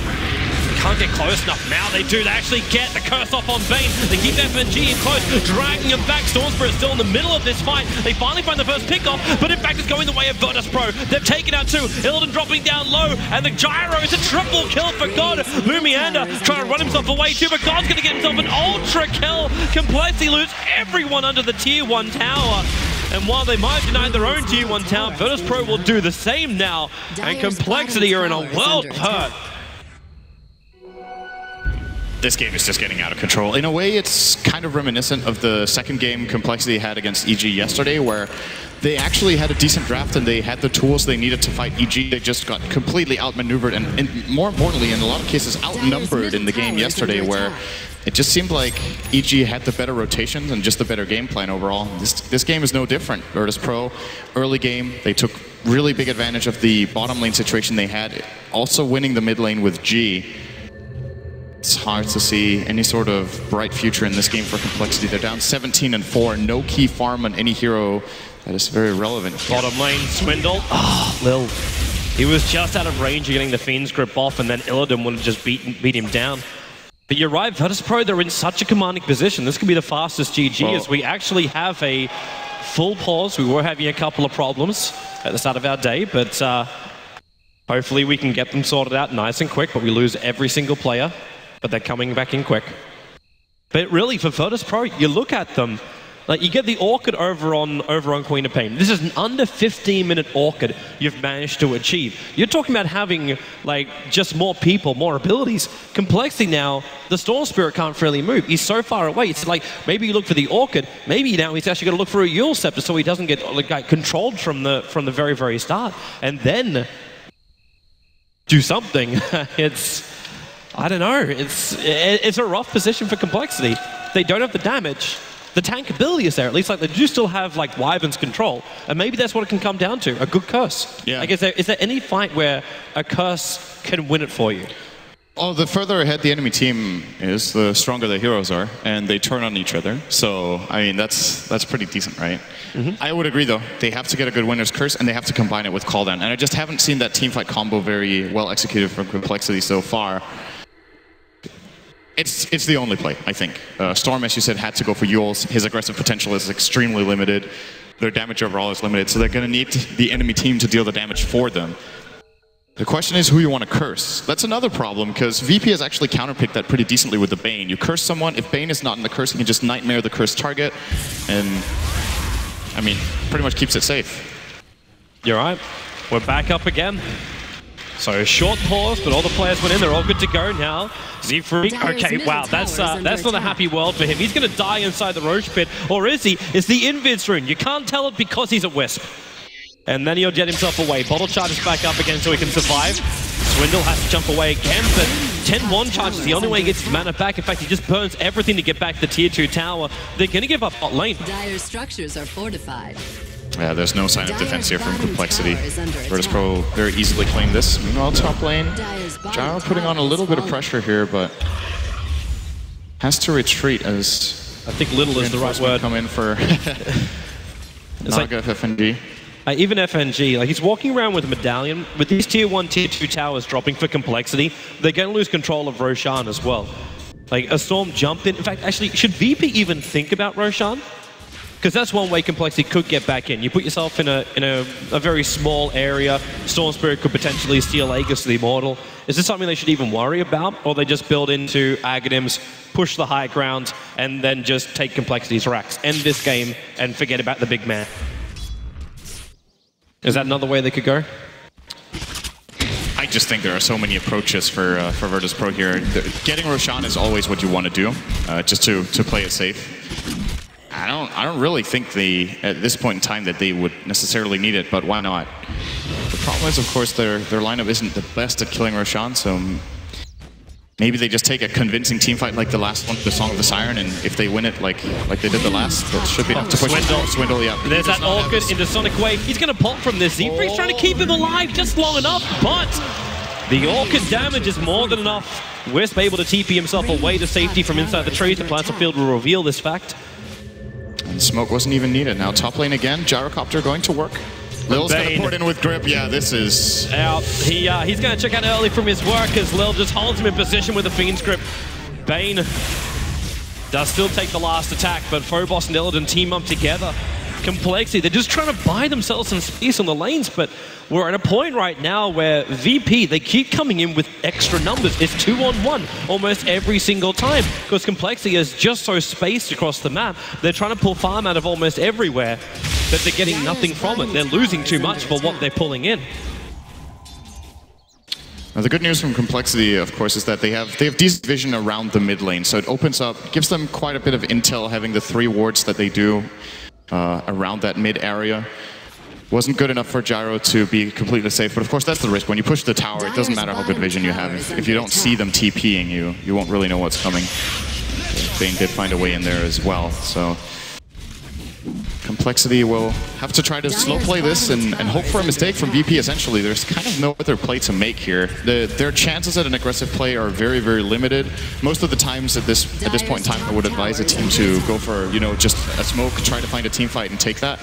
can't get close enough. Now they do. They actually get the curse off on Bane. They keep FNG in close, dragging him back. Storm Spirit still in the middle of this fight. They finally find the first pickoff, but in fact it's going the way of Pro. They've taken out 2. Illidan dropping down low, and the Gyro is a triple kill for God. Lumiander trying to run himself away too, but God's going to get himself an ultra kill. Complexity lose everyone under the tier 1 tower. And while they might have denied their own tier 1 tower, Pro will do the same now, and Complexity are in a world of hurt. This game is just getting out of control. In a way, it's kind of reminiscent of the second game Complexity had against EG yesterday, where they actually had a decent draft and they had the tools they needed to fight EG. They just got completely outmaneuvered and more importantly, in a lot of cases, outnumbered in the game yesterday, where it just seemed like EG had the better rotations and just the better game plan overall. This game is no different. Pro, early game, they took really big advantage of the bottom lane situation they had, also winning the mid lane with G. It's hard to see any sort of bright future in this game for Complexity. They're down 17-4, no key farm on any hero that is very relevant. Bottom lane, Swindle. Oh, Lil. He was just out of range of getting the Fiend's grip off, and then Illidan would have just beat him down. But you're right, Virtus Pro, they're in such a commanding position. This could be the fastest GG as we actually have a full pause. We were having a couple of problems at the start of our day, but hopefully we can get them sorted out nice and quick, but we lose every single player, but they're coming back in quick. But really, for Virtus Pro, you look at them, like you get the Orchid over on Queen of Pain. This is an under 15-minute Orchid you've managed to achieve. You're talking about having like just more people, more abilities. Complexity now, the Storm Spirit can't really move. He's so far away. It's like maybe you look for the Orchid, maybe now he's actually got to look for a Yule Scepter so he doesn't get like controlled from the very, very start. And then do something. I don't know. It's a rough position for Complexity. They don't have the damage. The tank ability is there, at least. Like they do still have like Wyvern's control, and maybe that's what it can come down to. A good curse. Yeah. Like, is there any fight where a curse can win it for you? Oh, the further ahead the enemy team is, the stronger the heroes are, and they turn on each other. So, I mean, that's pretty decent, right? I would agree, though. They have to get a good winner's curse, and they have to combine it with call down. And I just haven't seen that teamfight combo very well executed from Complexity so far. It's the only play, I think. Storm, as you said, had to go for Yule's. His aggressive potential is extremely limited. Their damage overall is limited, so they're going to need the enemy team to deal the damage for them. The question is who you want to curse. That's another problem, because VP has actually counterpicked that pretty decently with the Bane. You curse someone, if Bane is not in the curse, you can just Nightmare the cursed target, and, I mean, pretty much keeps it safe. You're right. We're back up again. So short pause, but all the players went in. They're all good to go now. Z3, okay, wow, that's not a happy world for him. He's going to die inside the Roche pit, or is he? It's the Invis rune. You can't tell it because he's a Wisp. And then he'll jet himself away. Bottle charges back up again so he can survive. Swindle has to jump away again, but 10-1 charge is the only way he gets his mana back. In fact, he just burns everything to get back to the tier 2 tower. They're going to give up bot lane. Dire structures are fortified. Yeah, there's no sign of defense here from Complexity. Virtus Pro very easily claimed this. Meanwhile, top lane, Gyro putting on a little bit of pressure here, but has to retreat as I think little is the right word. Come in for Naga FNG. Even FNG, like he's walking around with a medallion. With these tier 1, tier 2 towers dropping for Complexity, they're going to lose control of Roshan as well. Like a Storm jump in. In fact, actually, should VP even think about Roshan? Because that's one way Complexity could get back in. You put yourself in a very small area. Storm Spirit could potentially steal Aegis the Immortal. Is this something they should even worry about? Or they just build into Aghanims, push the high ground, and then just take Complexity's racks? End this game and forget about the big man. Is that another way they could go? I just think there are so many approaches for Virtus Pro here. Getting Roshan is always what you want to do, just to play it safe. I don't really think at this point in time that they would necessarily need it, but why not? The problem is, of course, their lineup isn't the best at killing Roshan, so maybe they just take a convincing team fight like the last one, the Song of the Siren, and if they win it like they did the last, that should be enough to push Swindle, yeah. There's that Orchid into Sonic Wave. He's going to pop from this. Z3's trying to keep him alive just long enough, but the Orchid damage is more than enough. Wisp able to TP himself away to safety from inside the trees. The Plaza Field will reveal this fact. And smoke wasn't even needed. Now top lane again, Gyrocopter going to work. Lil's going to put in with grip. Yeah, this is out. He's going to check out early from his work as Lil just holds him in position with the Fiend's grip. Bane does still take the last attack, but Phobos and Illidan team up together. Complexity, they're just trying to buy themselves some space on the lanes, but we're at a point right now where VP, they keep coming in with extra numbers. It's 2-on-1 almost every single time, because Complexity is just so spaced across the map. They're trying to pull farm out of almost everywhere, that they're getting nothing from it. They're losing too much for what they're pulling in. Now the good news from Complexity, of course, is that they have decent vision around the mid lane, so it opens up, gives them quite a bit of intel having the 3 wards that they do around that mid area. Wasn't good enough for Gyro to be completely safe, but of course that's the risk. When you push the tower, it doesn't matter how good vision you have. If you don't see them TPing you won't really know what's coming. Bane did find a way in there as well, so Complexity will have to try to slow play this and hope for a mistake from VP, essentially. There's kind of no other play to make here. Their chances at an aggressive play are very, very limited. Most of the times at this point in time, I would advise a team to go for, just a smoke, try to find a team fight and take that.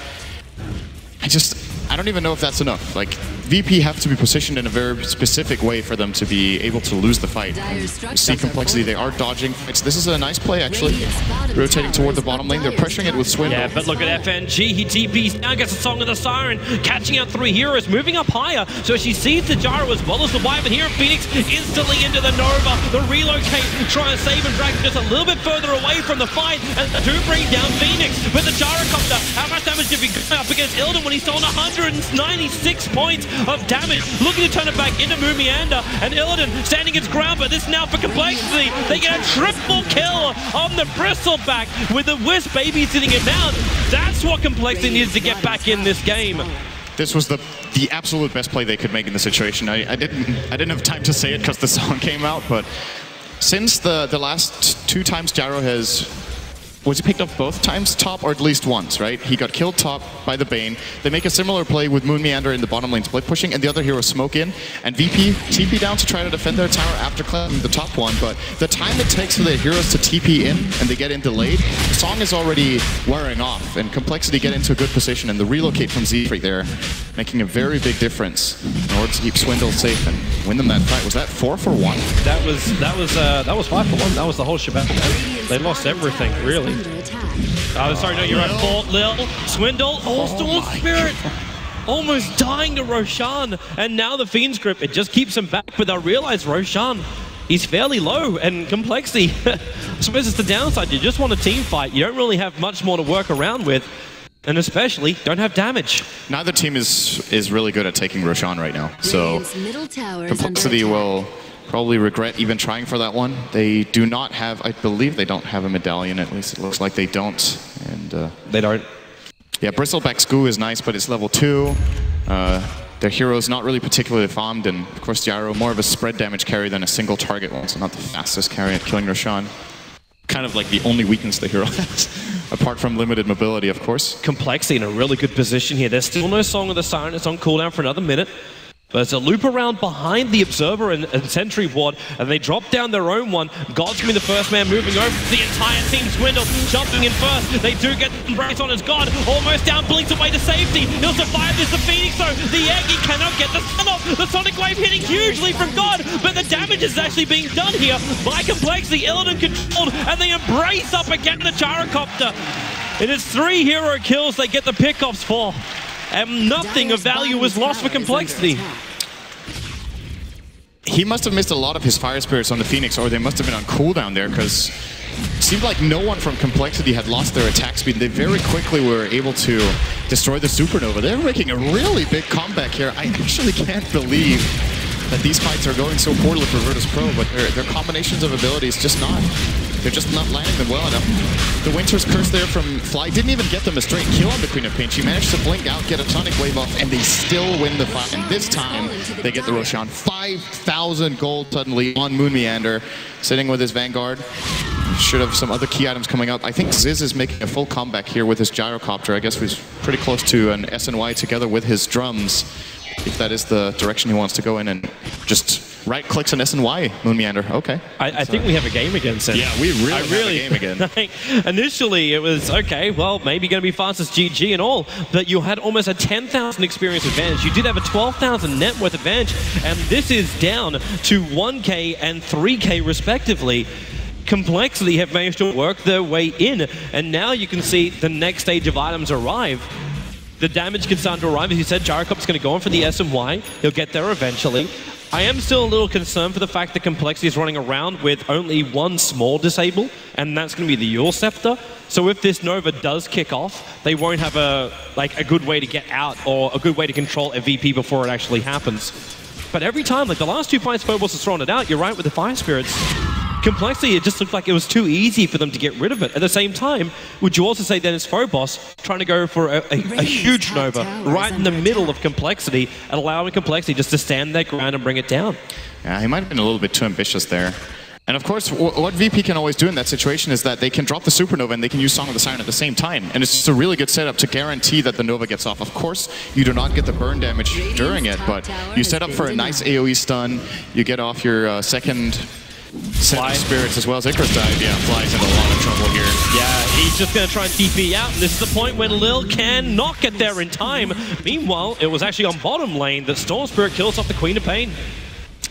I I don't even know if that's enough. Like, VP have to be positioned in a very specific way for them to be able to lose the fight. You see complexity, they are dodging fights. This is a nice play, actually. Rotating toward the bottom lane, they're pressuring it with Swindle. Yeah, but look at FNG, he TPs down, gets a Song of the Siren, catching out 3 heroes, moving up higher. So she sees the gyro as well as the Wyvern here. Phoenix instantly into the Nova. The relocate, try and save and drag just a little bit further away from the fight, and do bring down Phoenix with the gyrocopter. How much damage did we go up against Illidan when he's on 196 points of damage? Looking to turn it back into Moomiander, and Illidan standing his ground, but this now for complexity. They get a triple kill on the Bristleback with the Wisp babysitting it down. That's what complexity needs to get back in this game. This was the absolute best play they could make in the situation. I didn't have time to say it because the song came out, but since the last 2 times Gyro has... Was he picked up both times top, or at least once, right? He got killed top by the Bane. They make a similar play with Moon Meander in the bottom lane split pushing, and the other hero smoke in, and VP TP down to try to defend their tower after clearing the top one, but the time it takes for the heroes to TP in and they get in delayed, the song is already wearing off, and complexity get into a good position, and the relocate from Z3 there, making a very big difference in order to keep Swindle safe and win them that fight. Was that 4 for 1? That was 5 for 1. That was the whole shebang. They lost everything, really. Oh, sorry, no, you're right. Fault, Lil, Swindle, Storm Spirit. Almost dying to Roshan, and now the Fiend's Grip, it just keeps him back, but I realize Roshan, he's fairly low, and complexity, I suppose it's the downside. You just want a team fight. You don't really have much more to work around with, and especially don't have damage. Neither team is really good at taking Roshan right now, so complexity will probably regret even trying for that one. They do not have, I believe they don't have a medallion, at least it looks like they don't. And they don't. Yeah, Bristleback's Goo is nice, but it's level 2. Their hero's not really particularly farmed, and of course Gyro, more of a spread damage carry than a single target one, so not the fastest carry at killing Roshan. Kind of like the only weakness the hero has, apart from limited mobility, of course. Complexity in a really good position here. There's still no Song of the Siren, it's on cooldown for another minute. But it's a loop around behind the Observer and Sentry Ward, and they drop down their own one. God's gonna be the first man moving over the entire team. Swindle jumping in first. They do get the embrace on his God. Almost down, blinks away to safety. He'll survive this. The Phoenix though. The egg, he cannot get the stun off. The Sonic Wave hitting hugely from God, but the damage is actually being done here by complexity. Illidan controlled, and they embrace up again the Gyrocopter. It is 3 hero kills they get the pickoffs for. And nothing of value was lost for complexity. He must have missed a lot of his fire spirits on the Phoenix, or they must have been on cooldown there, because it seemed like no one from complexity had lost their attack speed. They very quickly were able to destroy the Supernova. They're making a really big comeback here. I actually can't believe that these fights are going so poorly for Virtus Pro, but their combinations of abilities just not. They're just not landing them well enough. The Winter's Curse there from Fly didn't even get them a straight kill on the Queen of Pain. She managed to blink out, get a Sonic Wave off, and they still win the fight. And this time, they get the Roshan. 5,000 gold suddenly on Moon Meander, sitting with his Vanguard. Should have some other key items coming up. I think Ziz is making a full comeback here with his Gyrocopter. I guess he's pretty close to an SNY together with his drums, if that is the direction he wants to go in, and just right-clicks an SNY, Moon Meander. Okay. I think we have a game again, Sen. Yeah, we really have a game again. Initially, it was, okay, well, maybe going to be fastest GG and all, but you had almost a 10,000 experience advantage. You did have a 12,000 net worth advantage, and this is down to 1k and 3k respectively. Complexity have managed to work their way in, and now you can see the next stage of items arrive. The damage can start to arrive. As you said, Gyrocopter's going to go on for the SMY. He'll get there eventually. I am still a little concerned for the fact that Complexity is running around with only one small disable, and that's going to be the Yule Scepter. So if this Nova does kick off, they won't have a good way to get out or a good way to control a VP before it actually happens. But every time, like the last 2 fights Phobos has thrown it out, you're right with the Fire Spirits. Complexity, it just looked like it was too easy for them to get rid of it. At the same time, would you also say that it's Phobos trying to go for a huge Nova right in the middle of Complexity and allowing Complexity just to stand their ground and bring it down? Yeah, he might have been a little bit too ambitious there. And of course, what VP can always do in that situation is that they can drop the Supernova and they can use Song of the Siren at the same time. And it's just a really good setup to guarantee that the Nova gets off. Of course, you do not get the burn damage during it, but you set up for a nice AoE stun, you get off your second Set Spirits as well as Icarus Dive, yeah, Fly's in a lot of trouble here. Yeah, he's just going to try and TP out, and this is the point when Lil cannot get there in time. Meanwhile, it was actually on bottom lane that Storm Spirit kills off the Queen of Pain.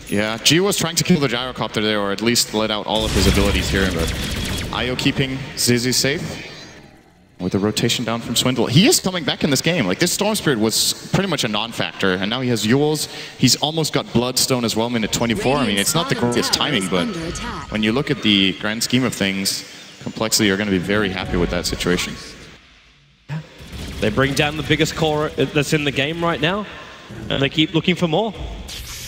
Yeah, G was trying to kill the Gyrocopter there, or at least let out all of his abilities here, but IO keeping Zizi safe. With a rotation down from Swindle. He is coming back in this game. Like, this Storm Spirit was pretty much a non-factor, and now he has Yules. He's almost got Bloodstone as well, minute 24. I mean, it's not the greatest timing, but when you look at the grand scheme of things, Complexity are going to be very happy with that situation. They bring down the biggest core that's in the game right now, and they keep looking for more.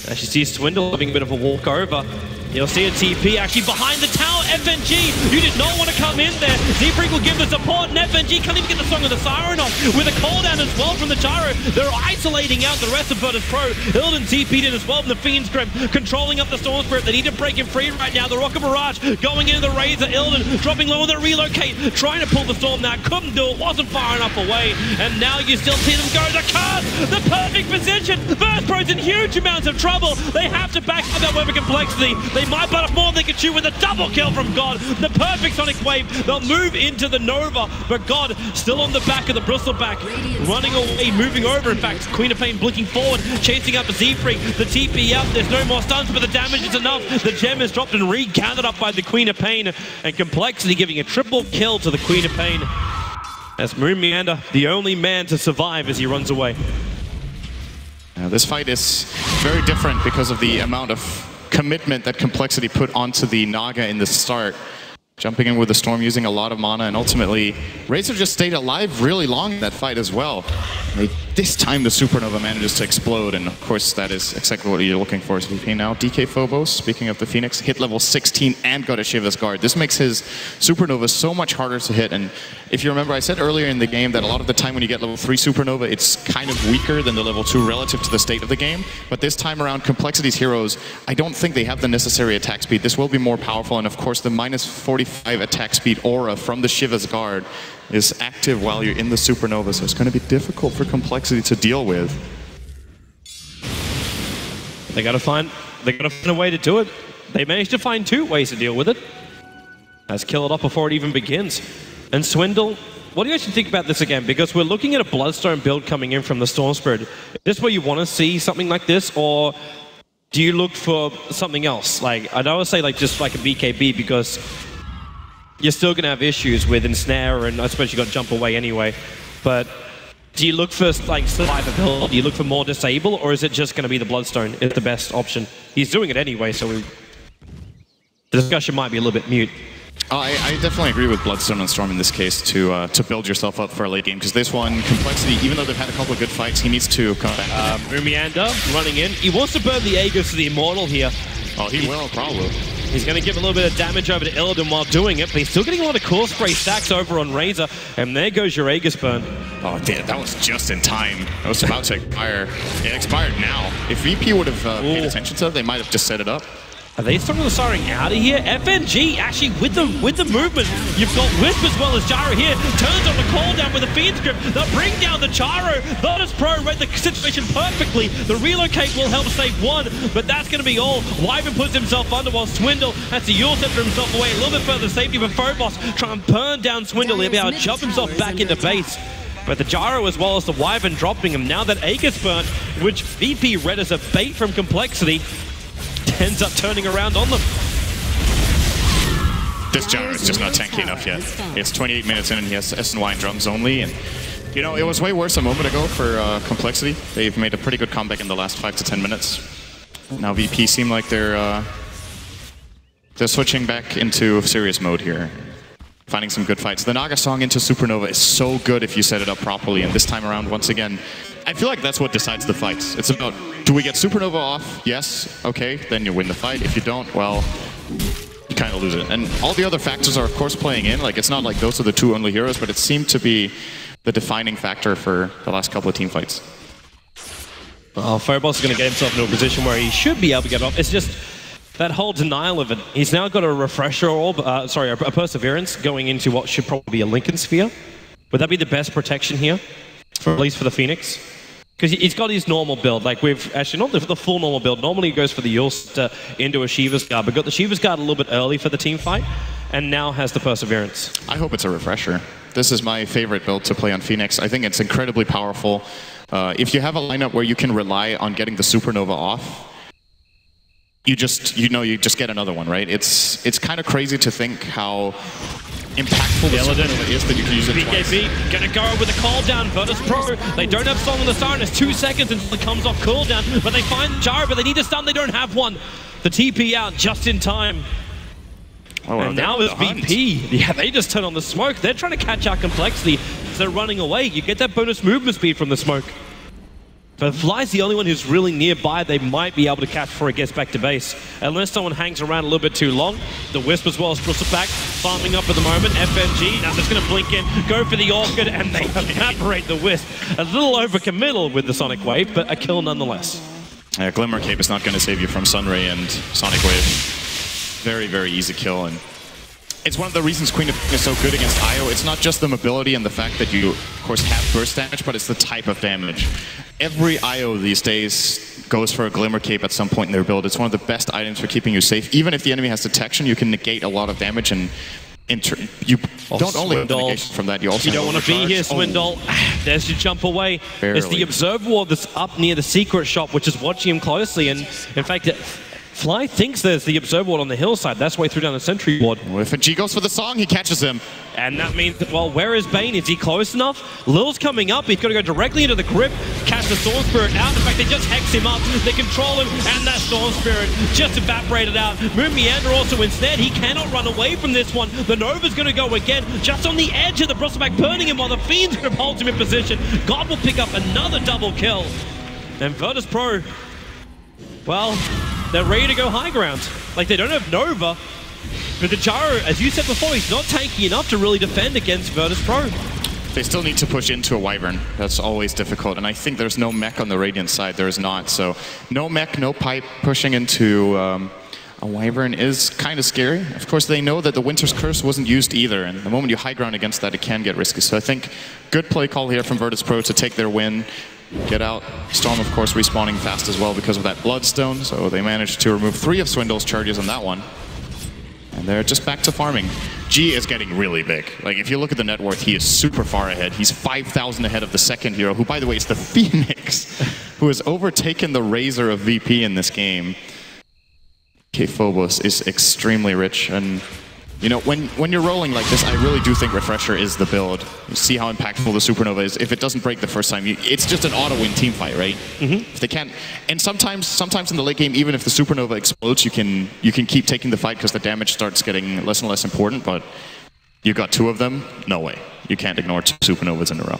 As you see Swindle having a bit of a walkover. You'll see a TP actually behind the tower. FNG, you did not want to come in there. Z-Freak will give the support, and FNG can't even get the Song of the Siren off. With a call down as well from the Gyro, they're isolating out the rest of Virtus Pro. Illidan TP'd in as well from the Fiend's Grip, controlling up the Storm Spirit. They need to break him free right now. The Rocket Barrage going into the Razor. Illidan dropping low on the relocate, trying to pull the Storm now. Couldn't do it, wasn't far enough away. And now you still see them go to cast. The perfect position. Virtus Pro's in huge amounts of trouble. They have to back up that weapon Complexity. They might butt up more than they can chew with a double kill from God. The perfect Sonic Wave. They'll move into the Nova, but God still on the back of the Bristleback, running away, moving over. In fact, Queen of Pain blinking forward, chasing up the Z-Freak. The TP up. There's no more stuns, but the damage is enough. The gem is dropped and re-gathered up by the Queen of Pain, and Complexity giving a triple kill to the Queen of Pain. As Moon Meander, the only man to survive as he runs away. This fight is very different because of the amount of commitment that Complexity put onto the Naga in the start. Jumping in with the Storm, using a lot of mana, and ultimately Razor just stayed alive really long in that fight as well. This time the Supernova manages to explode, and of course that is exactly what you're looking for as VP now. DK Phobos, speaking of the Phoenix, hit level 16 and got a Shiva's Guard. This makes his Supernova so much harder to hit, and if you remember, I said earlier in the game that a lot of the time when you get level 3 Supernova, it's kind of weaker than the level 2 relative to the state of the game, but this time around, Complexity's heroes, I don't think they have the necessary attack speed. This will be more powerful, and of course the minus 45 attack speed aura from the Shiva's Guard is active while you're in the Supernova, so it's going to be difficult for Complexity to deal with. They gotta find a way to do it. They managed to find 2 ways to deal with it. Let's kill it up before it even begins. And Swindle, what do you actually think about this again? Because we're looking at a Bloodstone build coming in from the Storm Spirit. Is this where you want to see something like this, or do you look for something else? Like, I don't want to say like just like a BKB, because you're still going to have issues with Ensnare, and I suppose you got to jump away anyway. But do you look for like survivability? Do you look for more disable, or is it just going to be the Bloodstone is the best option? He's doing it anyway, so the discussion might be a little bit mute. I definitely agree with Bloodstone and Storm in this case to build yourself up for a late game, because this one, Complexity, even though they've had a couple of good fights, he needs to come back. Meander running in. He wants to burn the Aegis to the Immortal here. Oh, he will, probably. He's going to give a little bit of damage over to Illidan while doing it, but he's still getting a lot of core spray stacks over on Razor, and there goes your Aegis burn. Oh, damn, that was just in time. That was about to expire. It expired now. If VP would have paid attention to it, they might have just set it up. Are they throwing the siren out of here? FNG actually with the movement. You've got Wisp as well as Gyro here. Turns on the call down with a Fiend's Grip. They'll bring down the Gyro. Virtus Pro read the situation perfectly. The relocate will help save 1, but that's going to be all. Wyvern puts himself under while Swindle has to Yule Scepter himself away. A little bit further safety for Phobos. Try and burn down Swindle. He'll be able to jump himself back into base. But the Gyro as well as the Wyvern dropping him. Now that Aegis burn, which VP read as a bait from Complexity, ends up turning around on them. This Gyro is just not tanky enough yet. It's 28 minutes in and he has SNY and drums only. And you know, it was way worse a moment ago for Complexity. They've made a pretty good comeback in the last 5 to 10 minutes. Now VP seem like they're switching back into serious mode here. Finding some good fights. The Naga song into Supernova is so good if you set it up properly, and this time around, once again, I feel like that's what decides the fights. It's about, do we get Supernova off? Yes, okay, then you win the fight. If you don't, well, you kind of lose it. And all the other factors are, of course, playing in. Like, it's not like those are the 2 only heroes, but it seemed to be the defining factor for the last couple of team fights. Well, Phobos is going to get himself into a position where he should be able to get off. It's just that whole denial of it. He's now got a Refresher Orb, a Perseverance going into what should probably be a Lincoln Sphere. Would that be the best protection here, at least for the Phoenix? Because he's got his normal build, like we've actually not the full normal build. Normally he goes for the Yulster into a Shiva's Guard, but got the Shiva's Guard a little bit early for the team fight, and now has the Perseverance. I hope it's a refresher. This is my favorite build to play on Phoenix. I think it's incredibly powerful. If you have a lineup where you can rely on getting the Supernova off, you just get another one, right? It's kind of crazy to think how impactful the Supernova is that you can use it twice. BKB gonna go with a call down. Virtus Pro, they don't have Song on the Siren. It's 2 seconds until it comes off cooldown, but they find Gyro, but they need a stun. They don't have one. The TP out just in time. Oh, and now it's VP. Yeah, they just turn on the smoke. They're trying to catch out Complexity. So they're running away. You get that bonus movement speed from the smoke. But Fly's the only one who's really nearby. They might be able to catch before it gets back to base. Unless someone hangs around a little bit too long. The Wisp as well as Bristleback farming up at the moment. FNG, now just going to blink in, go for the Orchid, and they evaporate the Wisp. A little overcommittal with the Sonic Wave, but a kill nonetheless. Glimmer Cape is not going to save you from Sunray and Sonic Wave. Very, very easy kill. And it's one of the reasons Queen of is so good against IO. It's not just the mobility and the fact that you, of course, have burst damage, but it's the type of damage. Every IO these days goes for a Glimmer Cape at some point in their build. It's one of the best items for keeping you safe. Even if the enemy has detection, you can negate a lot of damage, and you don't only have negation from that, you also don't want to be here, Swindle. There's your jump away. Barely. It's the Observer Ward that's up near the secret shop, which is watching him closely, and in fact, Fly thinks there's the Observer Ward on the hillside. That's why through down the Sentry Ward. Well, if G goes for the song, he catches him. And that means that, well, where is Bane? Is he close enough? Lil's coming up. He's got to go directly into the grip, catch the Storm Spirit out. In fact, they just hex him up. They control him, and that Storm Spirit just evaporated out. Moon Meander also instead. He cannot run away from this one. The Nova's going to go again, just on the edge of the Bristleback, burning him while the Fiend's grip holds him in position. God will pick up another double kill. And Virtus Pro, well, they're ready to go high ground. Like, they don't have Nova, but the Gyro, as you said before, he's not tanky enough to really defend against Virtus Pro. They still need to push into a Wyvern. That's always difficult, and I think there's no mech on the Radiant side. There is not, so no mech, no pipe. Pushing into a Wyvern is kind of scary. Of course, they know that the Winter's Curse wasn't used either, and the moment you high ground against that, it can get risky. So I think good play call here from Virtus Pro to take their win. Get out. Storm, of course, respawning fast as well because of that Bloodstone, so they managed to remove 3 of Swindle's charges on that one. And they're just back to farming. G is getting really big. Like, if you look at the net worth, he is super far ahead. He's 5,000 ahead of the second hero, who, by the way, is the Phoenix, who has overtaken the Razor of VP in this game. Phobos is extremely rich, and you know, when you're rolling like this, I really do think Refresher is the build. You see how impactful the Supernova is. If it doesn't break the first time, it's just an auto-win team fight, right? If they can't, and sometimes in the late game, even if the Supernova explodes, you can keep taking the fight because the damage starts getting less and less important. But you got 2 of them, no way. You can't ignore 2 Supernovas in a row.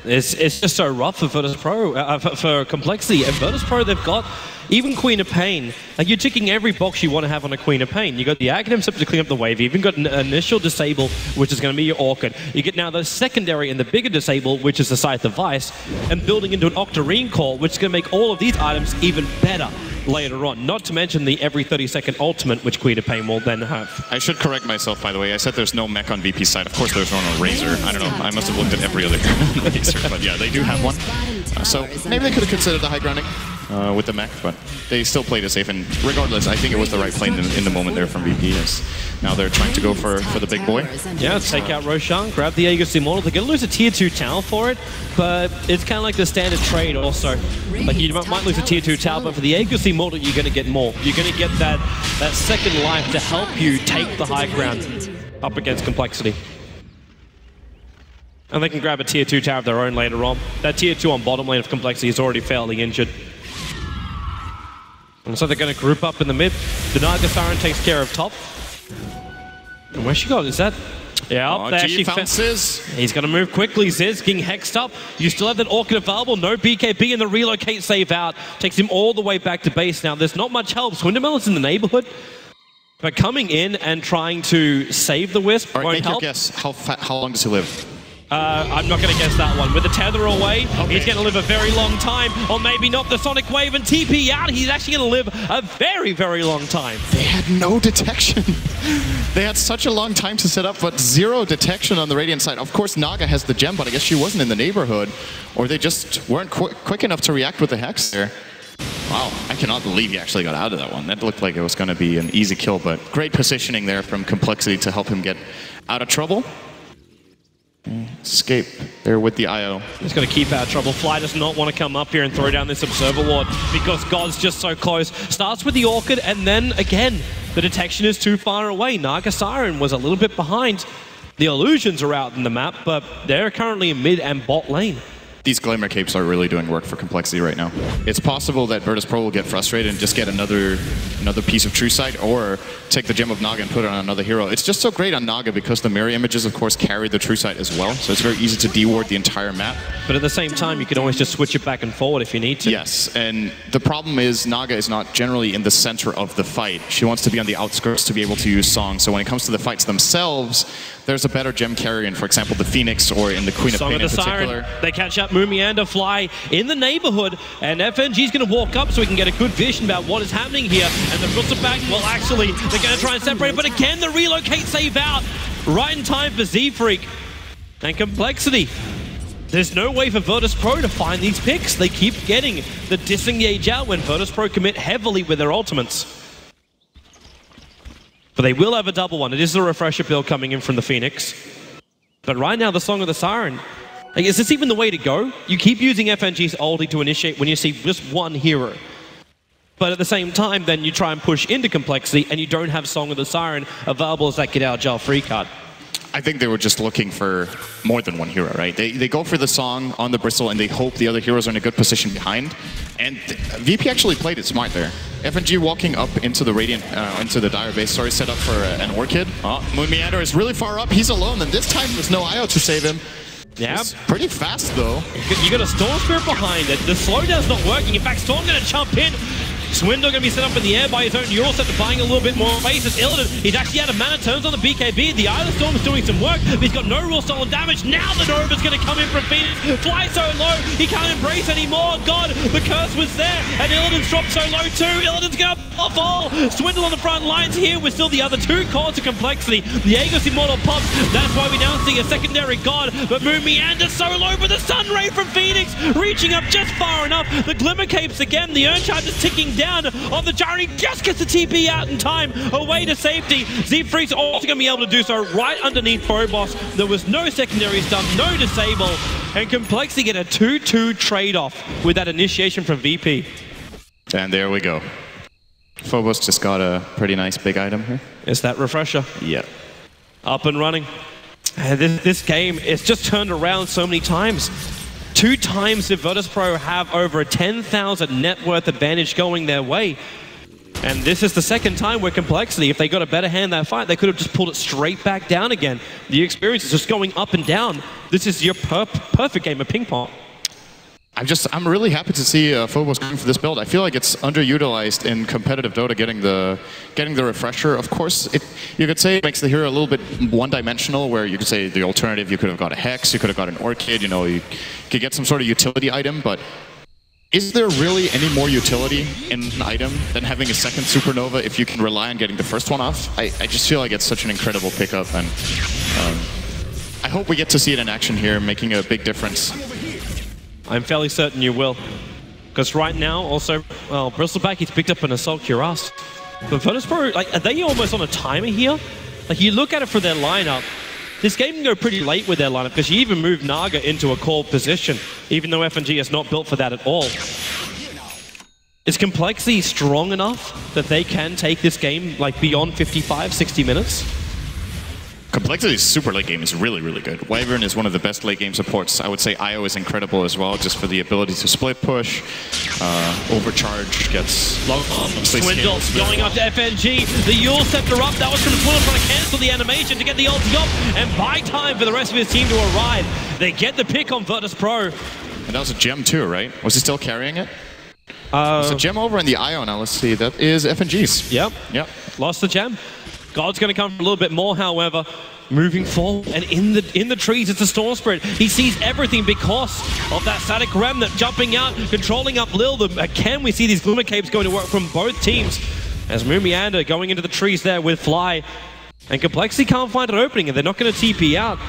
It's just so rough for Virtus Pro, for Complexity. And Virtus Pro, they've got even Queen of Pain. Like, you're ticking every box you want to have on a Queen of Pain. You got the Aghanim Scepter to clean up the wave. You even got an initial disable, which is going to be your Orchid. You get now the secondary and the bigger disable, which is the Scythe of Vice, and building into an Octarine Core, which is going to make all of these items even better later on. Not to mention the every 30-second ultimate, which Queen of Pain will then have. I should correct myself, by the way. I said there's no mech on VP's side. Of course there's one on Razor. I don't know. I must have looked at every other Razor. But yeah, they do have one. So maybe they could have considered the high grounding with the mech, but they still played it safe. And regardless, I think it was the right play in the moment there from VP. As now they're trying to go for the big boy. Yeah, take out Roshan, grab the Aegis Immortal. They're going to lose a tier 2 tower for it, but it's kind of like the standard trade also. Like, you might lose a tier 2 tower, but for the Aegis Immortal, you're going to get more. You're going to get that second life to help you take the high ground up against Complexity. And they can grab a tier 2 tower of their own later on. That tier 2 on bottom lane of Complexity is already fairly injured. And so they're going to group up in the mid. The Naga Siren takes care of top. And where's she got? Is that? Yeah, there she found Sizz. He's going to move quickly. Sizz getting hexed up. You still have that Orchid available. No BKB and the relocate save out. Takes him all the way back to base now. There's not much help. Swindermelon's in the neighborhood. But coming in and trying to save the Wisp won't help. Make your guess. How long does he live? I'm not going to guess that one. With the tether away, he's going to live a very long time. Or maybe not the Sonic Wave and TP out. He's actually going to live a very, very long time. They had no detection. They had such a long time to set up, but 0 detection on the Radiant side. Of course, Naga has the gem, but I guess she wasn't in the neighborhood. Or they just weren't quick enough to react with the Hex there. Wow, I cannot believe he actually got out of that one. That looked like it was going to be an easy kill, but great positioning there from Complexity to help him get out of trouble. Escape there with the IO. He's got to keep out of trouble. Fly does not want to come up here and throw down this Observer Ward because God's just so close. Starts with the Orchid, and then again, the detection is too far away. Naga Siren was a little bit behind. The illusions are out in the map, but they're currently in mid and bot lane. These Glimmer Capes are really doing work for Complexity right now. It's possible that Virtus.pro will get frustrated and just get another piece of True Sight, or take the Gem of Naga and put it on another hero. It's just so great on Naga because the mirror images, of course, carry the True Sight as well, so it's very easy to deward the entire map. But at the same time, you can always just switch it back and forward if you need to. Yes, and the problem is Naga is not generally in the center of the fight. She wants to be on the outskirts to be able to use Song, so when it comes to the fights themselves, there's a better gem carrier in, for example, the Phoenix or in the Queen of Pain in particular. They catch up Mumianda, Fly in the neighborhood, and FNG's going to walk up so we can get a good vision about what is happening here. And the Russell back, well, actually, they're going to try and separate it, but again, the relocate save out right in time for Z-Freak and Complexity. There's no way for Virtus.pro to find these picks. They keep getting the disengage out when Virtus.pro commit heavily with their ultimates. But they will have a double one. It is the refresher build coming in from the Phoenix. But right now, the Song of the Siren, like, is this even the way to go? You keep using FNG's ulti to initiate when you see just one hero. But at the same time, then you try and push into Complexity and you don't have Song of the Siren available as that get out of jail free card. I think they were just looking for more than one hero, right? They go for the Song on the Bristle and they hope the other heroes are in a good position behind. And VP actually played it smart there. FNG walking up into the Radiant, into the Dire base, sorry, set up for an Orchid. Oh, Moonmeander is really far up, he's alone, and this time there's no IO to save him. Yeah. It's pretty fast though. You got a Storm Spirit behind it. The slowdown's not working. In fact, Storm gonna jump in. Swindle going to be set up in the air by his own Euro set, buying a little bit more space. As Illidan, he's actually out of mana, turns on the BKB. The Island Storm is doing some work, but he's got no real solid damage. Now the Nova's going to come in from Phoenix. Fly so low, he can't embrace anymore. God, the curse was there, and Illidan's dropped so low too. Illidan's going to fall. Swindle on the front lines here with still the other two cores of Complexity. The Aegis Immortal pops. That's why we now see a secondary God, but Moonmeander so low, but the Sun Ray from Phoenix reaching up just far enough. The Glimmer Capes again, the Urn Charge is ticking down on the journey, just gets the TP out in time, away to safety. Z-Freak's also going to be able to do so right underneath Phobos. There was no secondary stun, no disable, and Complexity get a 2-2 trade-off with that initiation from VP. And there we go. Phobos just got a pretty nice big item here. It's that refresher. Yeah. Up and running. And this game, it's just turned around so many times. 2 times did Virtus.pro have over a 10,000 net worth advantage going their way. And this is the second time where Complexity, if they got a better hand that fight, they could have just pulled it straight back down again. The experience is just going up and down. This is your perfect game of ping pong. I'm really happy to see Phobos going for this build. I feel like it's underutilized in competitive Dota, getting the refresher. Of course, you could say it makes the hero a little bit one-dimensional, where you could say the alternative, you could have got a Hex, you could have got an Orchid, you know, you could get some sort of utility item, but is there really any more utility in an item than having a second Supernova if you can rely on getting the first one off? I just feel like it's such an incredible pickup, and I hope we get to see it in action here, making a big difference. I'm fairly certain you will. Because right now, also, well, Bristleback, he's picked up an Assault Cuirass. But Virtus.pro, like, are they almost on a timer here? Like, you look at it for their lineup, this game can go pretty late with their lineup, because you even move Naga into a called position, even though FNG is not built for that at all. Is Complexity strong enough that they can take this game, like, beyond 55, 60 minutes? Complexity's super late game is really, really good. Wyvern is one of the best late game supports. I would say IO is incredible as well, just for the ability to split push, overcharge, gets... Swindle going up to FNG. The Yule Scepter up. That was from Swindle trying to cancel the animation to get the ulti up and buy time for the rest of his team to arrive. They get the pick on Virtus.pro. And that was a gem too, right? Was he still carrying it? It's a gem over in the IO now. Let's see. That is FNG's. Yep. Yep. Lost the gem. God's going to come for a little bit more, however. moving forward, and in the trees, it's a Storm Spirit. He sees everything because of that static remnant jumping out, controlling up Lil. Again, we see these Glimmer Capes going to work from both teams. As Moomiander going into the trees there with Fly, and Complexity can't find an opening, and they're not going to TP out.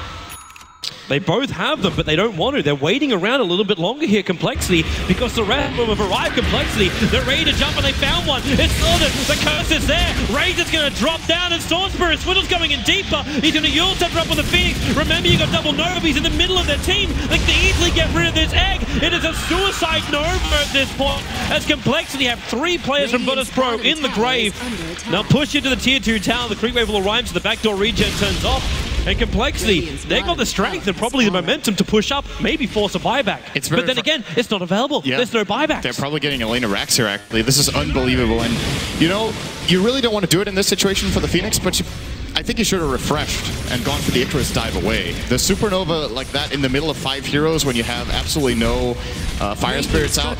They both have them, but they don't want to. They're waiting around a little bit longer here, Complexity, because the rest of them have arrived. Complexity, they're ready to jump, and they found one. It's Illidan, the curse is there. Razor's going to drop down, and Storm Spirit, Swindle's going in deeper. He's going to Yule Scepter up with the Phoenix. Remember, you got double Novas in the middle of their team. They can easily get rid of this egg. It is a suicide Nova at this point, as Complexity have 3 players from bo3 in the grave. Now push into the tier 2 tower. The creep wave will arrive, so the backdoor regen turns off. And Complexity, they've got the strength and probably the momentum to push up, maybe force a buyback. But then again, it's not available. Yeah. There's no buybacks. They're probably getting Elena Rax here, actually. This is unbelievable. And, you know, you really don't want to do it in this situation for the Phoenix, but I think you should have refreshed and gone for the Icarus dive away. The Supernova like that in the middle of 5 heroes when you have absolutely no Fire Spirits out,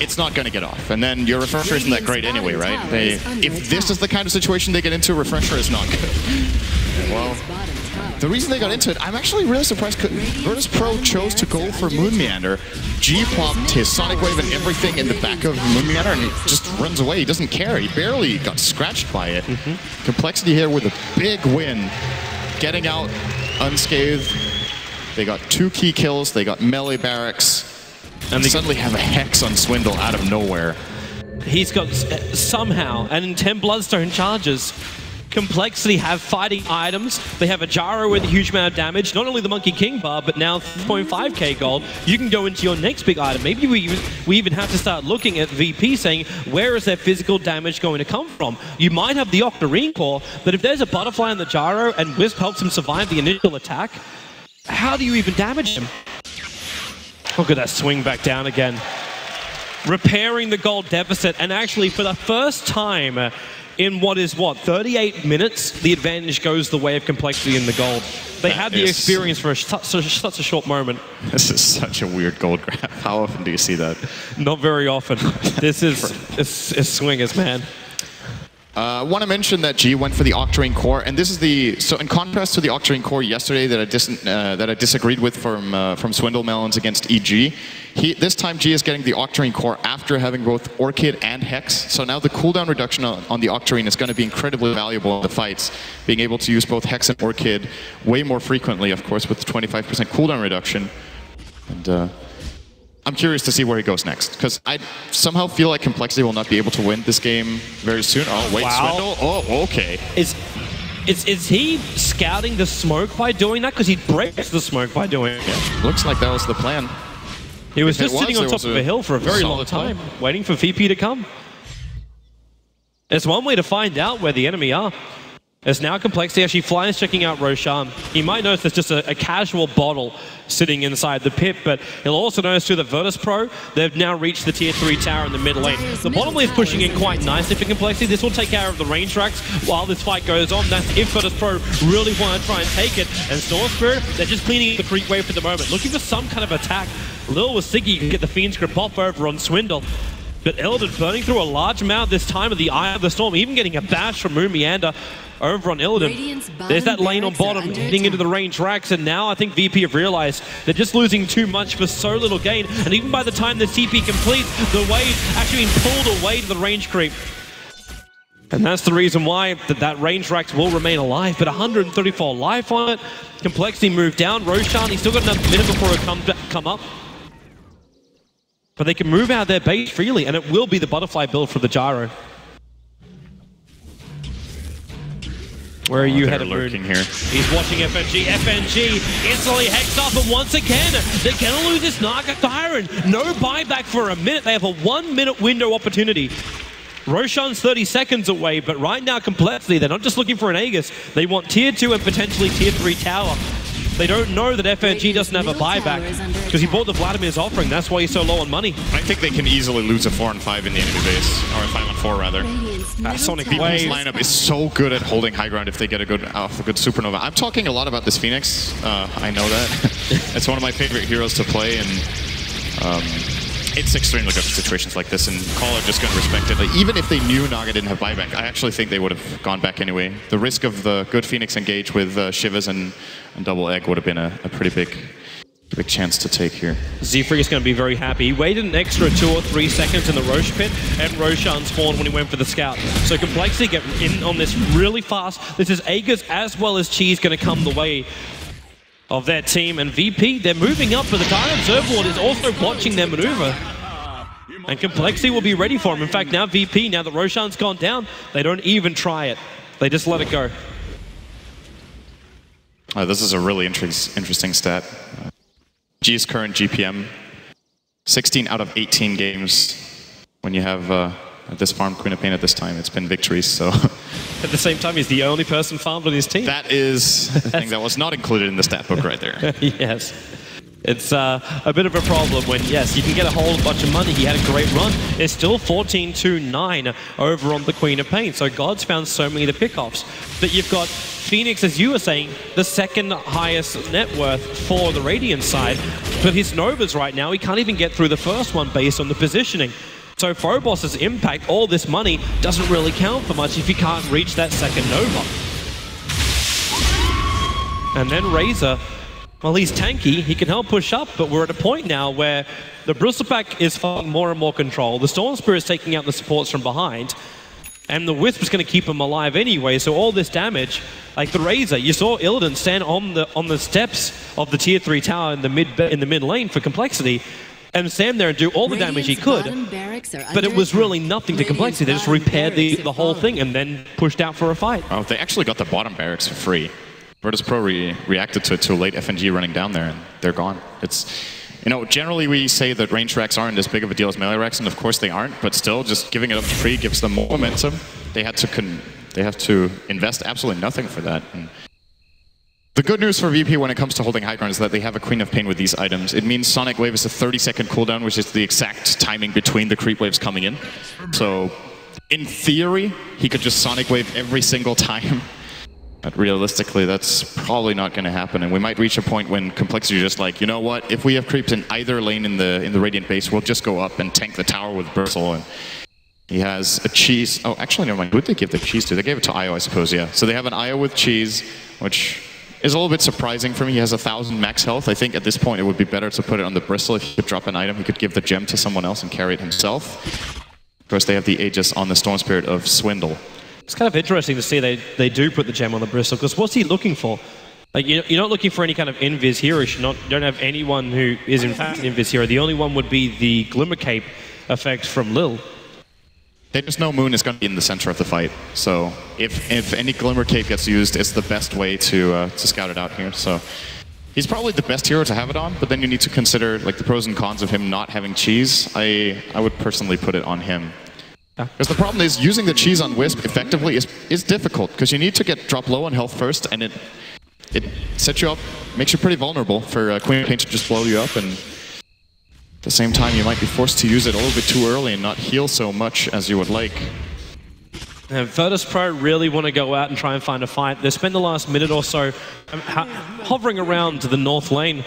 it's not going to get off. And then your Refresher isn't that great anyway, right? If this is the kind of situation they get into, Refresher is not good. Well, the reason they got into it, I'm actually really surprised bo3 chose to go for Moonmeander. G plopped his Sonic Wave and everything in the back of Moonmeander, and he just runs away. He doesn't care. He barely got scratched by it. Complexity here with a big win, getting out unscathed. They got 2 key kills. They got melee barracks, and they suddenly have a Hex on Swindle out of nowhere. He's got somehow, and in 10 Bloodstone charges, Complexity have fighting items. They have a Gyro with a huge amount of damage. Not only the Monkey King bar, but now 0.5k gold. You can go into your next big item. Maybe we even have to start looking at VP saying, where is their physical damage going to come from? You might have the Octarine Core, but if there's a Butterfly on the Gyro and Wisp helps him survive the initial attack, how do you even damage him? Look at that swing back down again. Repairing the gold deficit, and actually for the first time in 38 minutes, the advantage goes the way of Complexity in the gold. They had the experience for such a short moment. This is such a weird gold grab. How often do you see that? Not very often. This is swingers, man. I want to mention that G went for the Octarine Core, and this is so in contrast to the Octarine Core yesterday that I disagreed with from Swindle Melons against EG. This time G is getting the Octarine Core after having both Orchid and Hex. So now the cooldown reduction on the Octarine is going to be incredibly valuable in the fights. Being able to use both Hex and Orchid way more frequently, of course, with the 25% cooldown reduction. And I'm curious to see where he goes next, because I somehow feel like Complexity will not be able to win this game very soon. Oh, wait, wow. Swindle? Oh, okay. Is he scouting the smoke by doing that? Because he breaks the smoke by doing it. Yeah, looks like that was the plan. He was just sitting on top of a hill for a very long time, waiting for VP to come. There's one way to find out where the enemy are. As now Complexity actually flies checking out Roshan. He might notice there's just a casual bottle sitting inside the pit, but he'll also notice too that bo3, they've now reached the tier 3 tower in the mid lane. The bottom lane is pushing in quite nicely for Complexity. This will take care of the range tracks while this fight goes on. That's if bo3 really want to try and take it. And Storm Spirit, they're just cleaning the creep wave for the moment, looking for some kind of attack. Lil with Siggy can get the Fiend's Grip off over on Swindle. But Illidan burning through a large amount this time of the Eye of the Storm, even getting a bash from Moomiander over on Illidan. There's that lane on bottom heading into the range racks, and now I think VP have realized they're just losing too much for so little gain, and even by the time the TP completes, the wave actually being pulled away to the range creep. And that's the reason why that range racks will remain alive, but 134 life on it. Complexity moved down. Roshan, he's still got another minute before it come up. But they can move out their base freely, and it will be the butterfly build for the Gyro. Where are you headed, lurking here? He's watching FNG. FNG instantly hexed up, and once again, they're going to lose this Naga Siren. No buyback for a minute. They have a 1-minute window opportunity. Roshan's 30 seconds away, but right now, Complexity, they're not just looking for an Aegis. They want tier 2 and potentially tier 3 tower. They don't know that FNG doesn't have a buyback because he bought the Vladimir's offering. That's why he's so low on money. I think they can easily lose a 4-on-5 in the enemy base, or a 5-on-4 rather. Sonic People's lineup is so good at holding high ground if they get a good Supernova. I'm talking a lot about this Phoenix. I know that. It's one of my favorite heroes to play, and it's extremely good for situations like this, and coL are just going to respect it. Like, even if they knew Naga didn't have buyback, I actually think they would have gone back anyway. The risk of the good Phoenix engage with Shivers and double egg would have been a pretty big chance to take here. Z3 is going to be very happy. He waited an extra 2 or 3 seconds in the Roche pit, and Roshan spawned when he went for the scout. So Complexity get in on this really fast. This is Aegis as well as Cheese going to come the way of their team, and VP, they're moving up, but the Diamond Surfboard is also watching their maneuver. And Complexity will be ready for him. In fact, now VP, now that Roshan's gone down, they don't even try it. They just let it go. This is a really interesting stat. G's current GPM, 16 out of 18 games. When you have this farm Queen of Pain at this time, it's been victories, so... At the same time, he's the only person farmed on his team. That is the thing that was not included in the stat book right there. Yes. It's a bit of a problem when, yes, you can get a whole bunch of money. He had a great run. It's still 14-9 over on the Queen of Pain. So God's found so many of the pickoffs. But you've got Phoenix, as you were saying, the second highest net worth for the Radiant side. But his Novas right now, he can't even get through the first one based on the positioning. So Phobos' impact, all this money, doesn't really count for much if you can't reach that second Nova. And then Razor, well, he's tanky, he can help push up, but we're at a point now where the Bristleback is finding more and more control. The Storm Spirit is taking out the supports from behind, and the Wisp is going to keep him alive anyway, so all this damage, like the Razor, you saw Illidan stand on the steps of the tier 3 tower in the mid lane for Complexity, and stand there and do all the damage he could, but it was really nothing to Complexity. They just repaired the whole thing and then pushed out for a fight. Oh, they actually got the bottom barracks for free. Virtus Pro reacted to a late FNG running down there, and they're gone. It's, you know, generally we say that range racks aren't as big of a deal as melee racks, and of course they aren't, but still, just giving it up for free gives them more momentum. They have to invest absolutely nothing for that. And the good news for VP when it comes to holding high ground is that they have a Queen of Pain with these items. It means Sonic Wave is a 30-second cooldown, which is the exact timing between the creep waves coming in. So, in theory, he could just Sonic Wave every single time. But realistically, that's probably not going to happen, and we might reach a point when Complexity is just like, you know what, if we have creeps in either lane in the Radiant base, we'll just go up and tank the tower with Bristle. And he has a cheese. Oh, actually, never mind. Who did they give the cheese to? They gave it to Io, I suppose, yeah. So they have an Io with cheese, which is a little bit surprising for me. He has 1,000 max health. I think at this point it would be better to put it on the Bristle. If he could drop an item, he could give the gem to someone else and carry it himself. Of course, they have the Aegis on the Storm Spirit of Swindle. It's kind of interesting to see they do put the gem on the Bristle, because what's he looking for? Like, you're not looking for any kind of invis hero. You don't have anyone who is in fact an invis hero. The only one would be the Glimmer Cape effect from Lil. They just know Moon is going to be in the center of the fight. So if any Glimmer Cape gets used, it's the best way to scout it out here. So he's probably the best hero to have it on, but then you need to consider like the pros and cons of him not having cheese. I would personally put it on him. Because the problem is, using the cheese on Wisp effectively is difficult, because you need to drop low on health first, and it sets you up, makes you pretty vulnerable for Queen of Pain to just blow you up, and at the same time you might be forced to use it a little bit too early and not heal so much as you would like. And Virtus Pro really want to go out and try and find a fight. They spent the last minute or so hovering around to the north lane.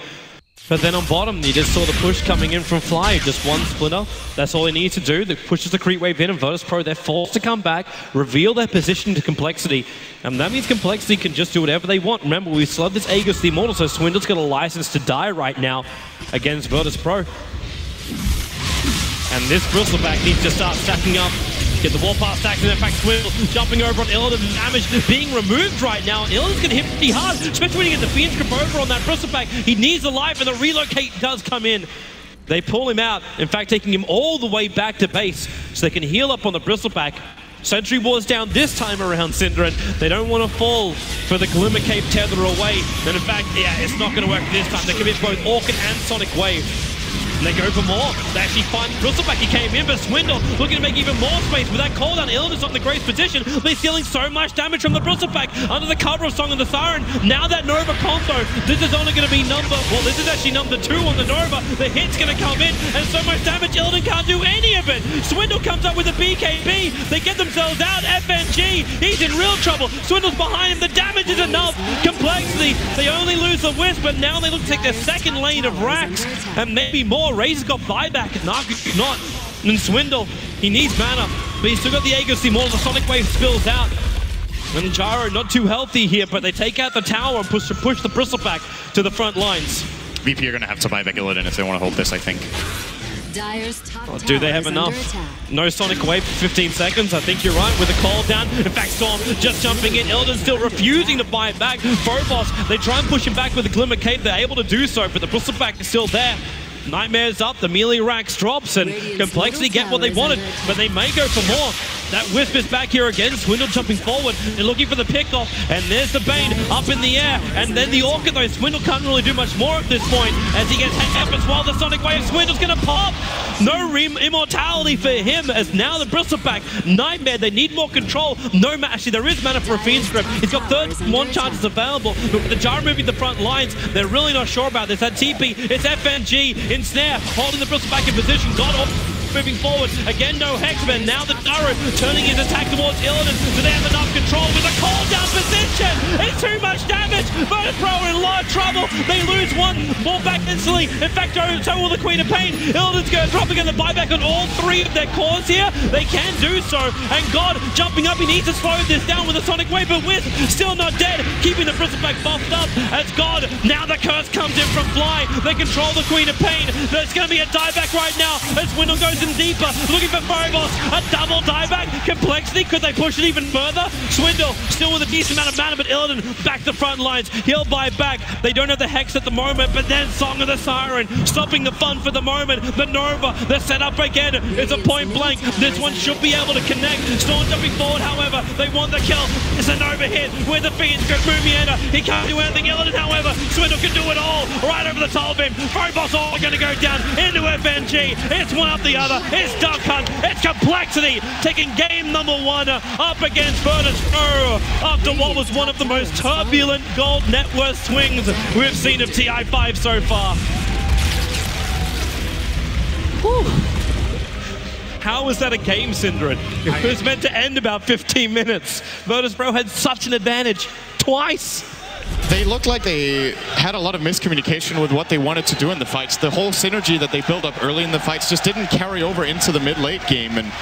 But then on bottom, you just saw the push coming in from Fly, just one splitter. That's all they need to do. That pushes the creep wave in, and Virtus Pro, they're forced to come back, reveal their position to Complexity. And that means Complexity can just do whatever they want. Remember, we still have this Aegis the Immortal, so Swindle's got a license to die right now against Virtus Pro. And this Bristleback needs to start stacking up. Get the Warpath stacks, and in fact Swindle jumping over on Illidan, damage being removed right now. Illidan's gonna hit pretty hard, especially when you get the Phoenix grip over on that Bristleback. He needs the life, and the relocate does come in. They pull him out, in fact taking him all the way back to base, so they can heal up on the Bristleback. Sentry Ward's down this time around Cinder, and they don't want to fall for the Glimmer Cape tether away. And in fact, yeah, it's not going to work this time. They commit both Orchid and Sonic Wave. And they go for more. They actually find Bristleback. He came in, but Swindle looking to make even more space. With that cooldown, Illidan's not in the great position. They're dealing so much damage from the Bristleback under the cover of Song of the Siren. Now that Nova combo, this is only going to be this is actually number 2 on the Nova. The hit's going to come in, and so much damage, Illidan can't do any of movement. Swindle comes up with a BKB. They get themselves out. FNG, he's in real trouble. Swindle's behind him. The damage is enough. Complexity, they only lose the Wisp, but now they look to take their second lane of racks and maybe more. Razor's got buyback, and Naga not. And Swindle, he needs mana, but he's still got the Aegis more. The Sonic Wave spills out. And Gyro not too healthy here, but they take out the tower and push the Bristleback to the front lines. VP are going to have to buy back Illidan if they want to hold this, I think. Do they have enough? No Sonic Wave for 15 seconds. I think you're right with the coL down. In fact, Storm just jumping in. Illidan still refusing to buy it back. Phobos, they try and push him back with the Glimmer Cape. They're able to do so, but the Bristleback is still there. Nightmare's up, the melee racks drops, and Complexity get what they wanted, but they may go for more. That Wisp is back here again. Swindle jumping forward. They're looking for the pickoff, and there's the Bane up in the air. And then the Orchid, though. Swindle can't really do much more at this point as he gets hit up as well. The Sonic Wave, Swindle's going to pop. No immortality for him as now the Bristleback. Nightmare, they need more control. No, actually, there is mana for a Fiend Script. He's got 31 chances available, but with the Gyro moving the front lines, they're really not sure about this. That TP, it's FNG in Snare, holding the Bristleback in position. Moving forward, again no Hexman, now the Gyro turning his attack towards Illidan, so they have enough control with a coL down position. It's too much damage. bo3 are in a lot of trouble. They lose one, more back instantly. In fact, so will the Queen of Pain. Illidan's going to drop again the buyback on all three of their cores here. They can do so, and God jumping up, he needs to slow this down with a Sonic Wave, but Wisp still not dead, keeping the Bristleback buffed up as God, now the curse comes in from Fly. They control the Queen of Pain. There's going to be a dieback right now as Swindle goes in deeper, looking for Phobos, a double dieback. Complexity, could they push it even further? Swindle still with a decent amount of mana, but Illidan back to front lines. He'll buy back. They don't have the Hex at the moment, but then Song of the Siren stopping the fun for the moment. The Nova, they're set up again. It's a point blank. This one should be able to connect. Storm jumping forward, however, they want the kill. It's a Nova hit with the Fiend Script. Mumiena, he can't do anything. Illidan, however, Swindle can do it all right over the top of him. Phobos all going to go down into FNG. It's one up the other. It's Duck Hunt. It's Complexity taking game number one up against bo3 after what was one of the most turbulent gold net worth swings we've seen of TI5 so far. Whew. How was that a game, Synderen? It was meant to end about 15 minutes. bo3 had such an advantage twice. They looked like they had a lot of miscommunication with what they wanted to do in the fights. The whole synergy that they built up early in the fights just didn't carry over into the mid-late game, and